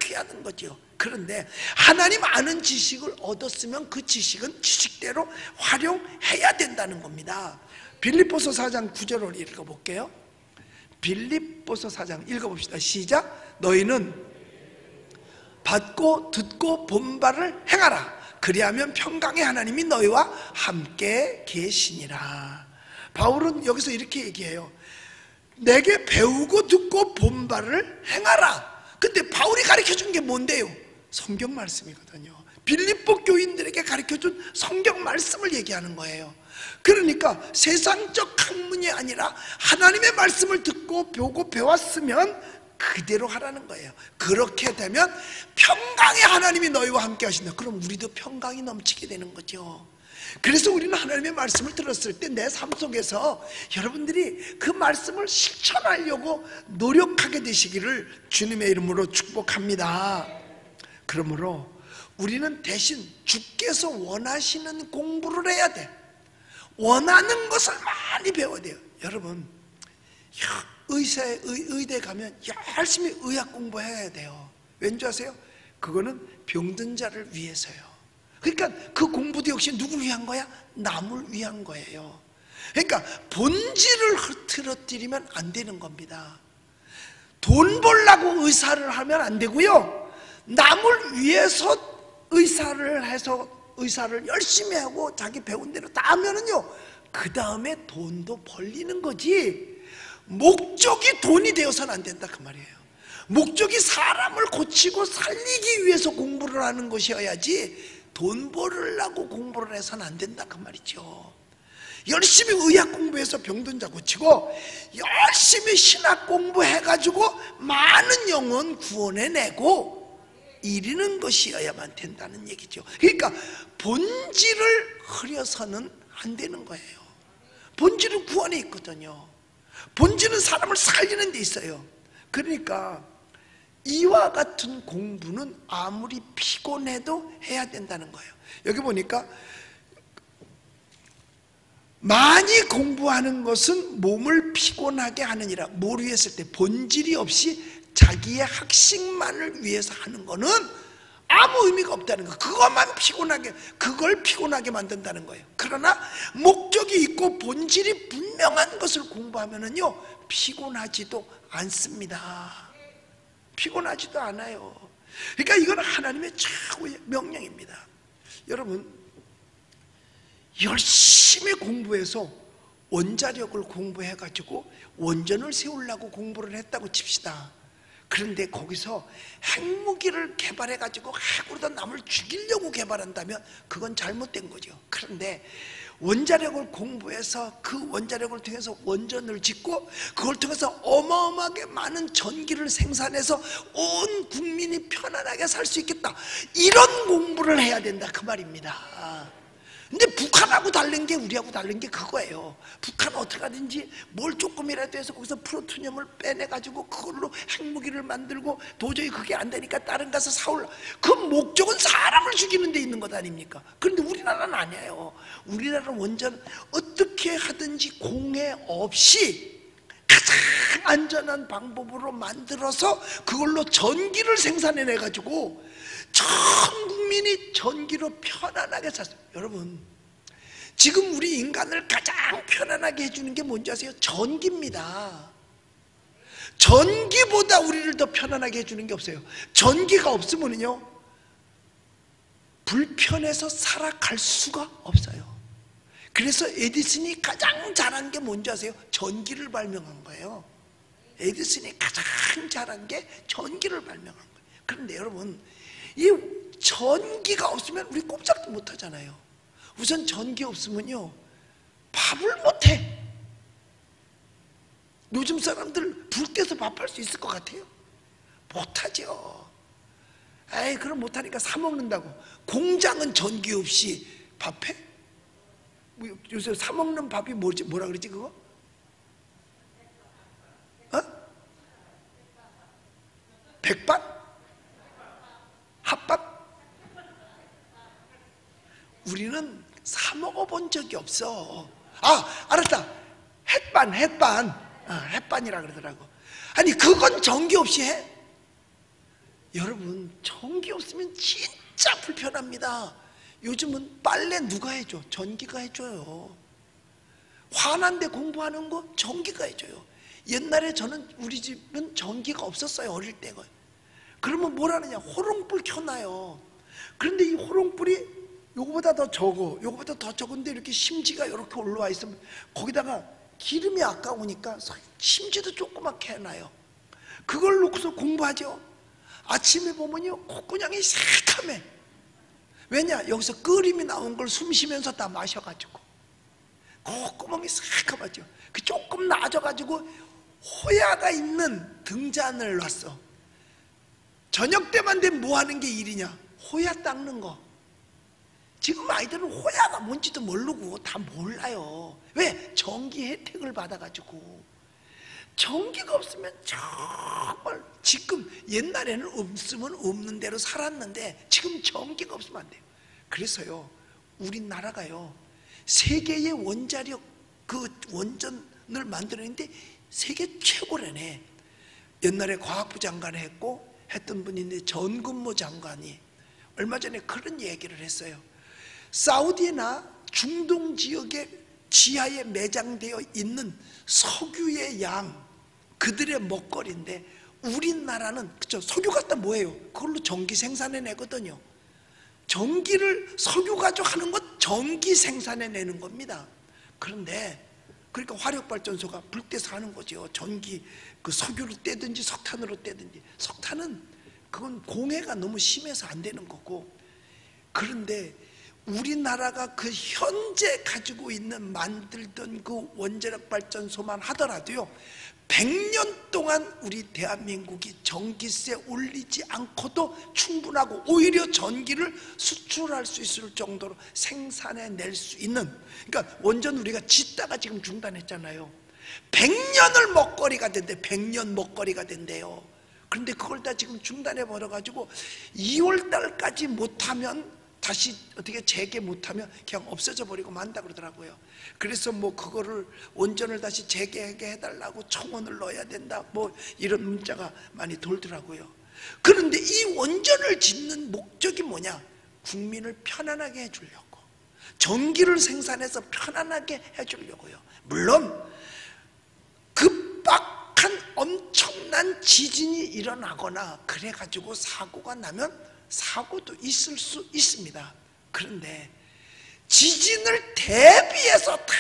귀한 거죠. 그런데 하나님 아는 지식을 얻었으면 그 지식은 지식대로 활용해야 된다는 겁니다. 빌립보서 4장 9절을 읽어볼게요. 빌립보서 4장 읽어봅시다. 시작. 너희는 받고 듣고 본 바를 행하라. 그리하면 평강의 하나님이 너희와 함께 계시니라. 바울은 여기서 이렇게 얘기해요. 내게 배우고 듣고 본 바를 행하라. 근데 바울이 가르쳐준 게 뭔데요? 성경 말씀이거든요. 빌립보 교인들에게 가르쳐준 성경 말씀을 얘기하는 거예요. 그러니까 세상적 학문이 아니라 하나님의 말씀을 듣고 보고 배웠으면 그대로 하라는 거예요. 그렇게 되면 평강의 하나님이 너희와 함께 하신다. 그럼 우리도 평강이 넘치게 되는 거죠. 그래서 우리는 하나님의 말씀을 들었을 때 내 삶 속에서 여러분들이 그 말씀을 실천하려고 노력하게 되시기를 주님의 이름으로 축복합니다. 그러므로 우리는 대신 주께서 원하시는 공부를 해야 돼. 원하는 것을 많이 배워야 돼요. 여러분 의대 가면 열심히 의학 공부해야 돼요. 왠지 아세요? 그거는 병든 자를 위해서요. 그러니까 그 공부도 역시 누구를 위한 거야? 남을 위한 거예요. 그러니까 본질을 흐트러뜨리면 안 되는 겁니다. 돈 벌려고 의사를 하면 안 되고요, 남을 위해서 의사를 열심히 하고 자기 배운 대로 다 하면은요, 그 다음에 돈도 벌리는 거지, 목적이 돈이 되어서는 안 된다 그 말이에요. 목적이 사람을 고치고 살리기 위해서 공부를 하는 것이어야지 돈 벌으려고 공부를 해서는 안 된다 그 말이죠. 열심히 의학 공부해서 병든 자 고치고 열심히 신학 공부해가지고 많은 영혼 구원해내고 이르는 것이어야만 된다는 얘기죠. 그러니까 본질을 흐려서는 안 되는 거예요. 본질은 구원에 있거든요. 본질은 사람을 살리는 데 있어요. 그러니까 이와 같은 공부는 아무리 피곤해도 해야 된다는 거예요. 여기 보니까 많이 공부하는 것은 몸을 피곤하게 하느니라. 뭘 위해서 때 본질이 없이 자기의 학식만을 위해서 하는 거는 아무 의미가 없다는 거. 그걸 피곤하게 만든다는 거예요. 그러나 목적이 있고 본질이 분명한 것을 공부하면은요, 피곤하지도 않습니다. 피곤하지도 않아요. 그러니까 이건 하나님의 최고의 명령입니다. 여러분, 열심히 공부해서 원자력을 공부해가지고 원전을 세우려고 공부를 했다고 칩시다. 그런데 거기서 핵무기를 개발해가지고 핵으로다 남을 죽이려고 개발한다면 그건 잘못된 거죠. 그런데 원자력을 공부해서 그 원자력을 통해서 원전을 짓고 그걸 통해서 어마어마하게 많은 전기를 생산해서 온 국민이 편안하게 살 수 있겠다, 이런 공부를 해야 된다 그 말입니다. 근데 북한하고 다른 게, 우리하고 다른 게 그거예요. 북한은 어떻게 하든지 뭘 조금이라도 해서 거기서 플루토늄을 빼내가지고 그걸로 핵무기를 만들고 도저히 그게 안 되니까 다른 가서 사올라. 그 목적은 사람을 죽이는 데 있는 것 아닙니까? 그런데 우리나라는 아니에요. 우리나라는 원전 어떻게 하든지 공해 없이 가장 안전한 방법으로 만들어서 그걸로 전기를 생산해내가지고 전 국민이 전기로 편안하게 샀어요. 여러분, 지금 우리 인간을 가장 편안하게 해주는 게 뭔지 아세요? 전기입니다. 전기보다 우리를 더 편안하게 해주는 게 없어요. 전기가 없으면요, 불편해서 살아갈 수가 없어요. 그래서 에디슨이 가장 잘한 게 뭔지 아세요? 전기를 발명한 거예요. 에디슨이 가장 잘한 게 전기를 발명한 거예요. 그런데 여러분, 이 전기가 없으면 우리 꼼짝도 못 하잖아요. 우선 전기 없으면요, 밥을 못 해. 요즘 사람들 불 떼서 밥할 수 있을 것 같아요? 못 하죠. 에이, 그럼 못 하니까 사 먹는다고. 공장은 전기 없이 밥해? 요새 사 먹는 밥이 뭐라 그러지 그거? 백반? 핫밥? 우리는 사 먹어본 적이 없어. 아, 알았다. 햇반이라 그러더라고. 아니, 그건 전기 없이 해? 여러분, 전기 없으면 진짜 불편합니다. 요즘은 빨래 누가 해줘? 전기가 해줘요. 화난데 공부하는 거 전기가 해줘요. 옛날에 우리 집은 전기가 없었어요. 어릴 때가. 그러면 뭘 하느냐? 호롱불 켜놔요. 그런데 이 호롱불이 요거보다 더 적은데 이렇게 심지가 이렇게 올라와 있으면 거기다가 기름이 아까우니까 심지도 조그맣게 해놔요. 그걸 놓고서 공부하죠. 아침에 보면요, 콧구멍이 새카매. 왜냐? 여기서 끓임이 나온 걸 숨 쉬면서 다 마셔가지고 콧구멍이 새카맣죠. 그 조금 나아져가지고 호야가 있는 등잔을 놨어. 저녁 때만 되면 뭐 하는 게 일이냐? 호야 닦는 거. 지금 아이들은 호야가 뭔지도 모르고 다 몰라요. 왜? 전기 혜택을 받아가지고. 전기가 없으면 정말, 지금 옛날에는 없으면 없는 대로 살았는데 지금 전기가 없으면 안 돼요. 그래서요, 우리나라가요, 세계의 원자력 그 원전을 만들었는데 세계 최고라네. 옛날에 과학부 장관을 했고 했던 분이 있는데 전근무 장관이 얼마 전에 그런 얘기를 했어요. 사우디나 중동 지역의 지하에 매장되어 있는 석유의 양, 그들의 먹거리인데 우리나라는 그쵸, 석유 갖다 뭐예요? 그걸로 전기 생산해내거든요. 전기를 석유 가지고 하는 것 전기 생산해내는 겁니다. 그런데 그러니까 화력발전소가 불때서 하는 거죠. 전기 그 석유로 떼든지 석탄으로 떼든지. 석탄은 그건 공해가 너무 심해서 안 되는 거고. 그런데 우리나라가 그 현재 가지고 있는 만들던 그 원자력 발전소만 하더라도요 100년 동안 우리 대한민국이 전기세 올리지 않고도 충분하고 오히려 전기를 수출할 수 있을 정도로 생산해낼 수 있는, 그러니까 원전 우리가 짓다가 지금 중단했잖아요. 100년을 먹거리가 된대. 100년 먹거리가 된대요. 그런데 그걸 다 지금 중단해 버려가지고 2월 달까지 못하면 다시 어떻게 재개 못하면 그냥 없어져 버리고 만다 그러더라고요. 그래서 뭐 그거를 원전을 다시 재개하게 해달라고 청원을 넣어야 된다 뭐 이런 문자가 많이 돌더라고요. 그런데 이 원전을 짓는 목적이 뭐냐? 국민을 편안하게 해주려고, 전기를 생산해서 편안하게 해주려고요. 물론 급박한 엄청난 지진이 일어나거나 그래가지고 사고가 나면 사고도 있을 수 있습니다. 그런데 지진을 대비해서 다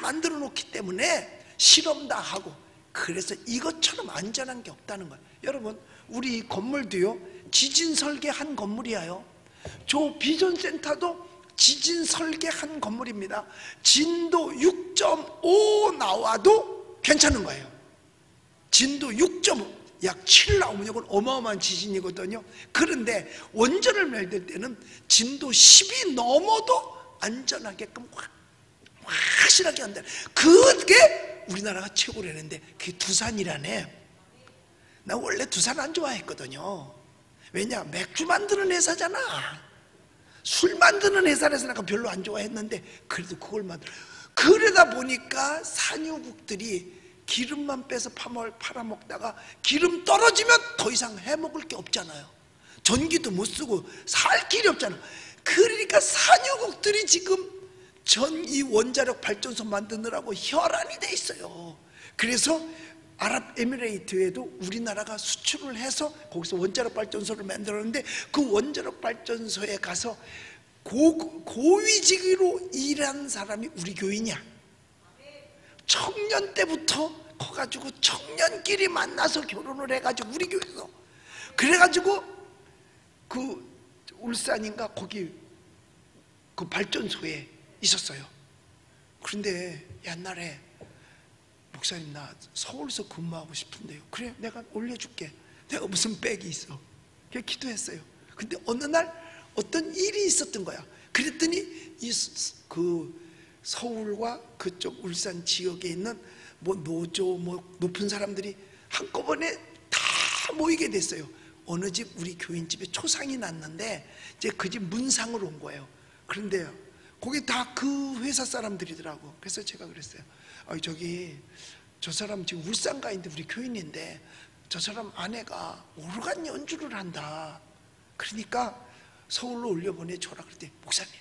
만들어 놓기 때문에 실험 다 하고, 그래서 이것처럼 안전한 게 없다는 거예요. 여러분, 우리 건물도요 지진 설계한 건물이에요. 저 비전센터도 지진 설계한 건물입니다. 진도 6.5 나와도 괜찮은 거예요. 진도 6.5 약 7 나오면 이건 어마어마한 지진이거든요. 그런데 원전을 만들 때는 진도 10이 넘어도 안전하게끔 확실하게 한다. 그게 우리나라가 최고라는데 그게 두산이라네. 나 원래 두산 안 좋아했거든요. 왜냐? 맥주 만드는 회사잖아. 술 만드는 회사라서 내가 별로 안 좋아했는데 그래도 그걸 만들어. 그러다 보니까 산유국들이 기름만 빼서 팔아먹다가 기름 떨어지면 더 이상 해먹을 게 없잖아요. 전기도 못 쓰고 살 길이 없잖아요. 그러니까 산유국들이 지금 이 원자력 발전소 만드느라고 혈안이 돼 있어요. 그래서 아랍에미레이트에도 우리나라가 수출을 해서 거기서 원자력 발전소를 만들었는데 그 원자력 발전소에 가서 고위직으로 일한 사람이 우리 교인이야. 청년 때부터 커가지고 청년끼리 만나서 결혼을 해가지고 우리 교회에서 그래가지고 그 울산인가 거기 그 발전소에 있었어요. 그런데 옛날에 목사님 나 서울서 근무하고 싶은데요. 그래 내가 올려줄게. 내가 무슨 백이 있어. 그냥 기도했어요. 근데 어느 날 어떤 일이 있었던 거야. 그랬더니 그 서울과 그쪽 울산 지역에 있는 뭐 노조 뭐 높은 사람들이 한꺼번에 다 모이게 됐어요. 어느 집 우리 교인 집에 초상이 났는데 이제 그 집 문상을 온 거예요. 그런데 거기 다 그 회사 사람들이더라고. 그래서 제가 그랬어요. 저기 저 사람 지금 울산 가 있는데 우리 교인인데 저 사람 아내가 오르간 연주를 한다. 그러니까 서울로 올려보내줘라. 그랬더니 목사님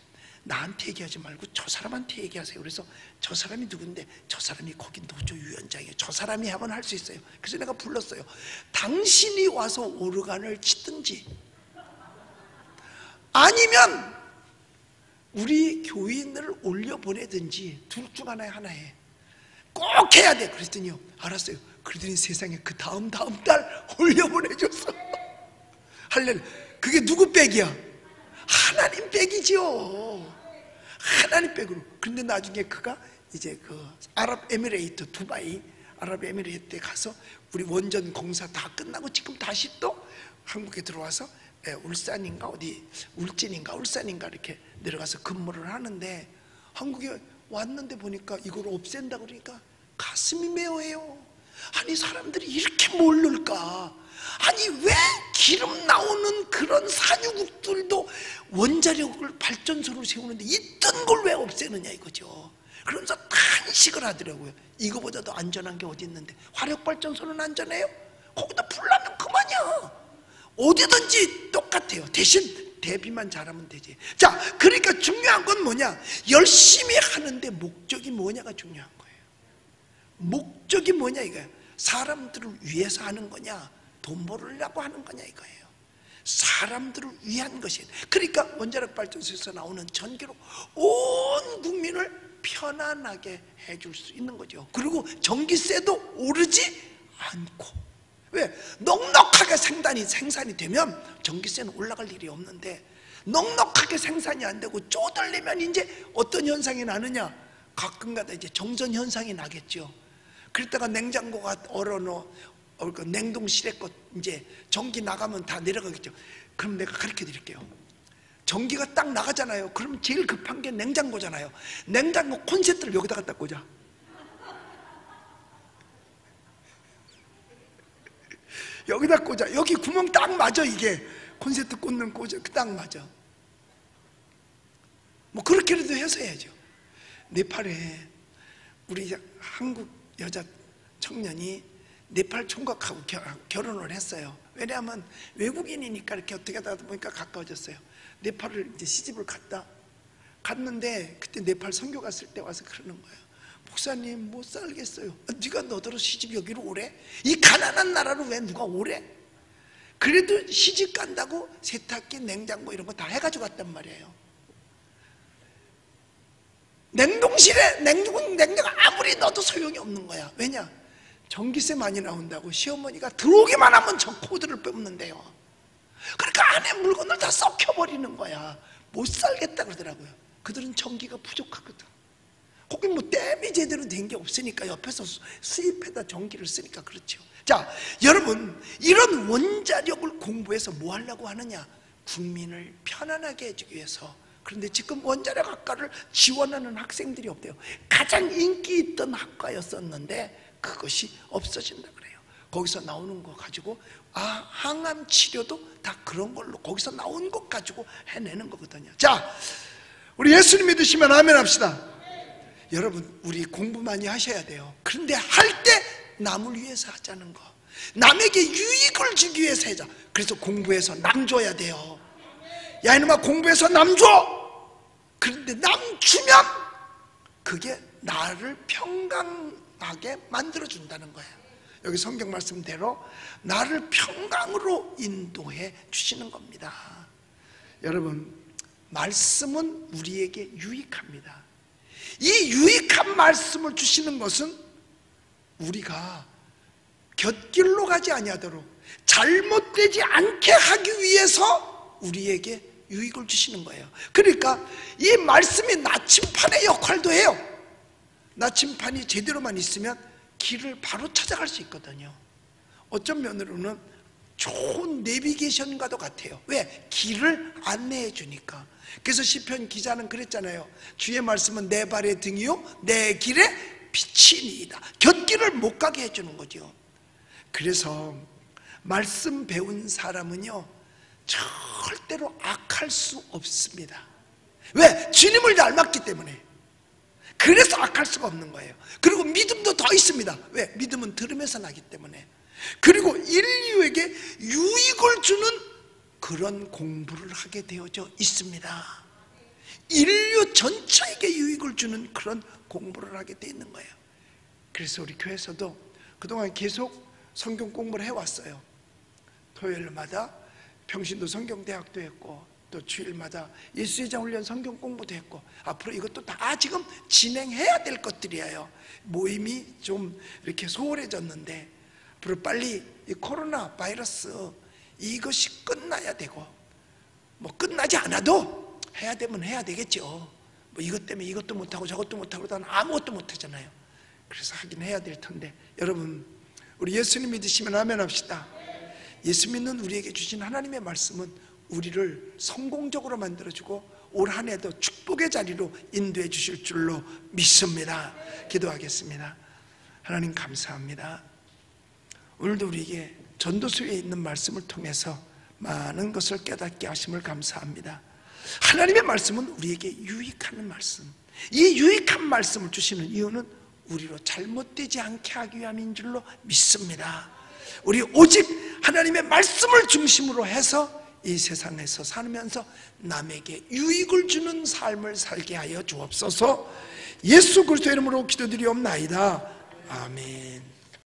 나한테 얘기하지 말고 저 사람한테 얘기하세요. 그래서 저 사람이 누군데 저 사람이 거기 노조 위원장이에요. 저 사람이 하면 할 수 있어요. 그래서 내가 불렀어요. 당신이 와서 오르간을 치든지 아니면 우리 교인을 올려보내든지 둘 중 하나에 꼭 해야 돼. 그랬더니요 알았어요. 그러더니 세상에 그 다음 달 올려보내줬어. 할렐루야. 그게 누구 백이야? 하나님 백이죠. 하나님 백으로. 그런데 나중에 그가 이제 그 아랍에미레이트 두바이 아랍에미레이트에 가서 우리 원전 공사 다 끝나고 지금 다시 또 한국에 들어와서 울산인가 어디 울진인가 울산인가 이렇게 내려가서 근무를 하는데 한국에 왔는데 보니까 이걸 없앤다 그러니까 가슴이 메어해요. 아니 사람들이 이렇게 모를까? 아니 왜 기름 나오는 그런 산유국들도 원자력을 발전소를 세우는데 있던 걸 왜 없애느냐 이거죠. 그러면서 탄식을 하더라고요. 이거보다도 안전한 게 어디 있는데. 화력발전소는 안전해요? 거기다 불 나면 그만이야. 어디든지 똑같아요. 대신 대비만 잘하면 되지. 자, 그러니까 중요한 건 뭐냐? 열심히 하는데 목적이 뭐냐가 중요한 거예요. 목적이 뭐냐 이거예요. 사람들을 위해서 하는 거냐, 돈 벌으려고 하는 거냐 이거예요. 사람들을 위한 것이에요. 그러니까 원자력 발전소에서 나오는 전기로 온 국민을 편안하게 해줄 수 있는 거죠. 그리고 전기세도 오르지 않고. 왜? 넉넉하게 생산이 되면 전기세는 올라갈 일이 없는데, 넉넉하게 생산이 안 되고 쪼들리면 이제 어떤 현상이 나느냐? 가끔가다 이제 정전 현상이 나겠죠. 그랬다가 냉장고가 냉동실에 것 이제 전기 나가면 다 내려가겠죠. 그럼 내가 가르쳐 드릴게요. 전기가 딱 나가잖아요. 그럼 제일 급한 게 냉장고잖아요. 냉장고 콘센트를 여기다가 딱 꽂아. 여기다 꽂아. 여기 구멍 딱 맞아. 이게 콘센트 꽂는 꽂아 딱 맞아. 뭐 그렇게라도 해서 해야죠. 네팔에 우리 한국 여자 청년이 네팔 총각하고 결혼을 했어요. 왜냐하면 외국인이니까 이렇게 어떻게 하다 보니까 가까워졌어요. 네팔을 이제 시집을 갔는데 그때 네팔 선교 갔을 때 와서 그러는 거예요. 목사님 못 살겠어요. 네가 너더러 시집 여기로 오래? 이 가난한 나라로 왜 누가 오래? 그래도 시집 간다고 세탁기, 냉장고 이런 거 다 해가지고 갔단 말이에요. 냉동실에 냉장 아무리 넣어도 소용이 없는 거야. 왜냐? 전기세 많이 나온다고 시어머니가 들어오기만 하면 저 코드를 뽑는데요. 그러니까 안에 물건을 다 썩혀버리는 거야. 못 살겠다 그러더라고요. 그들은 전기가 부족하거든. 거기 뭐 댐이 제대로 된 게 없으니까 옆에서 수입해다 전기를 쓰니까 그렇죠. 자, 여러분, 이런 원자력을 공부해서 뭐 하려고 하느냐? 국민을 편안하게 해주기 위해서. 그런데 지금 원자력 학과를 지원하는 학생들이 없대요. 가장 인기 있던 학과였었는데 그것이 없어진다 그래요. 거기서 나오는 거 가지고 항암 치료도 다 그런 걸로 거기서 나온 것 가지고 해내는 거거든요. 자, 우리 예수님 믿으시면 아멘 합시다. 여러분, 우리 공부 많이 하셔야 돼요. 그런데 할 때 남을 위해서 하자는 거, 남에게 유익을 주기 위해서 하자. 그래서 공부해서 남 줘야 돼요. 야 이놈아, 공부해서 남 줘. 그런데 남 주면 그게 나를 평강하게 만들어준다는 거예요. 여기 성경 말씀대로 나를 평강으로 인도해 주시는 겁니다. 여러분, 말씀은 우리에게 유익합니다. 이 유익한 말씀을 주시는 것은 우리가 곁길로 가지 아니하도록 잘못되지 않게 하기 위해서 우리에게 유익을 주시는 거예요. 그러니까 이 말씀이 나침판의 역할도 해요. 나침판이 제대로만 있으면 길을 바로 찾아갈 수 있거든요. 어떤 면으로는 좋은 내비게이션과도 같아요. 왜? 길을 안내해 주니까. 그래서 시편 기자는 그랬잖아요. 주의 말씀은 내 발의 등이요 내 길에 빛이니이다. 곁길을 못 가게 해주는 거죠. 그래서 말씀 배운 사람은요 절대로 악할 수 없습니다. 왜? 주님을 닮았기 때문에. 그래서 악할 수가 없는 거예요. 그리고 믿음도 더 있습니다. 왜? 믿음은 들음에서 나기 때문에. 그리고 인류에게 유익을 주는 그런 공부를 하게 되어져 있습니다. 인류 전체에게 유익을 주는 그런 공부를 하게 돼 있는 거예요. 그래서 우리 교회에서도 그동안 계속 성경 공부를 해왔어요. 토요일마다 평신도 성경대학도 했고 또 주일마다 예수제자 훈련 성경 공부도 했고 앞으로 이것도 다 지금 진행해야 될 것들이에요. 모임이 좀 이렇게 소홀해졌는데 앞으로 빨리 이 코로나 바이러스 이것이 끝나야 되고, 뭐 끝나지 않아도 해야 되면 해야 되겠죠. 뭐 이것 때문에 이것도 못하고 저것도 못하고 그러다 아무것도 못하잖아요. 그래서 하긴 해야 될 텐데, 여러분 우리 예수님 믿으시면 아멘 합시다. 예수 믿는 우리에게 주신 하나님의 말씀은 우리를 성공적으로 만들어주고 올 한 해도 축복의 자리로 인도해 주실 줄로 믿습니다. 기도하겠습니다. 하나님 감사합니다. 오늘도 우리에게 전도서에 있는 말씀을 통해서 많은 것을 깨닫게 하심을 감사합니다. 하나님의 말씀은 우리에게 유익하는 말씀, 이 유익한 말씀을 주시는 이유는 우리로 잘못되지 않게 하기 위함인 줄로 믿습니다. 우리 오직 하나님의 말씀을 중심으로 해서 이 세상에서 살면서 남에게 유익을 주는 삶을 살게 하여 주옵소서. 예수 그리스도의 이름으로 기도드리옵나이다. 아멘.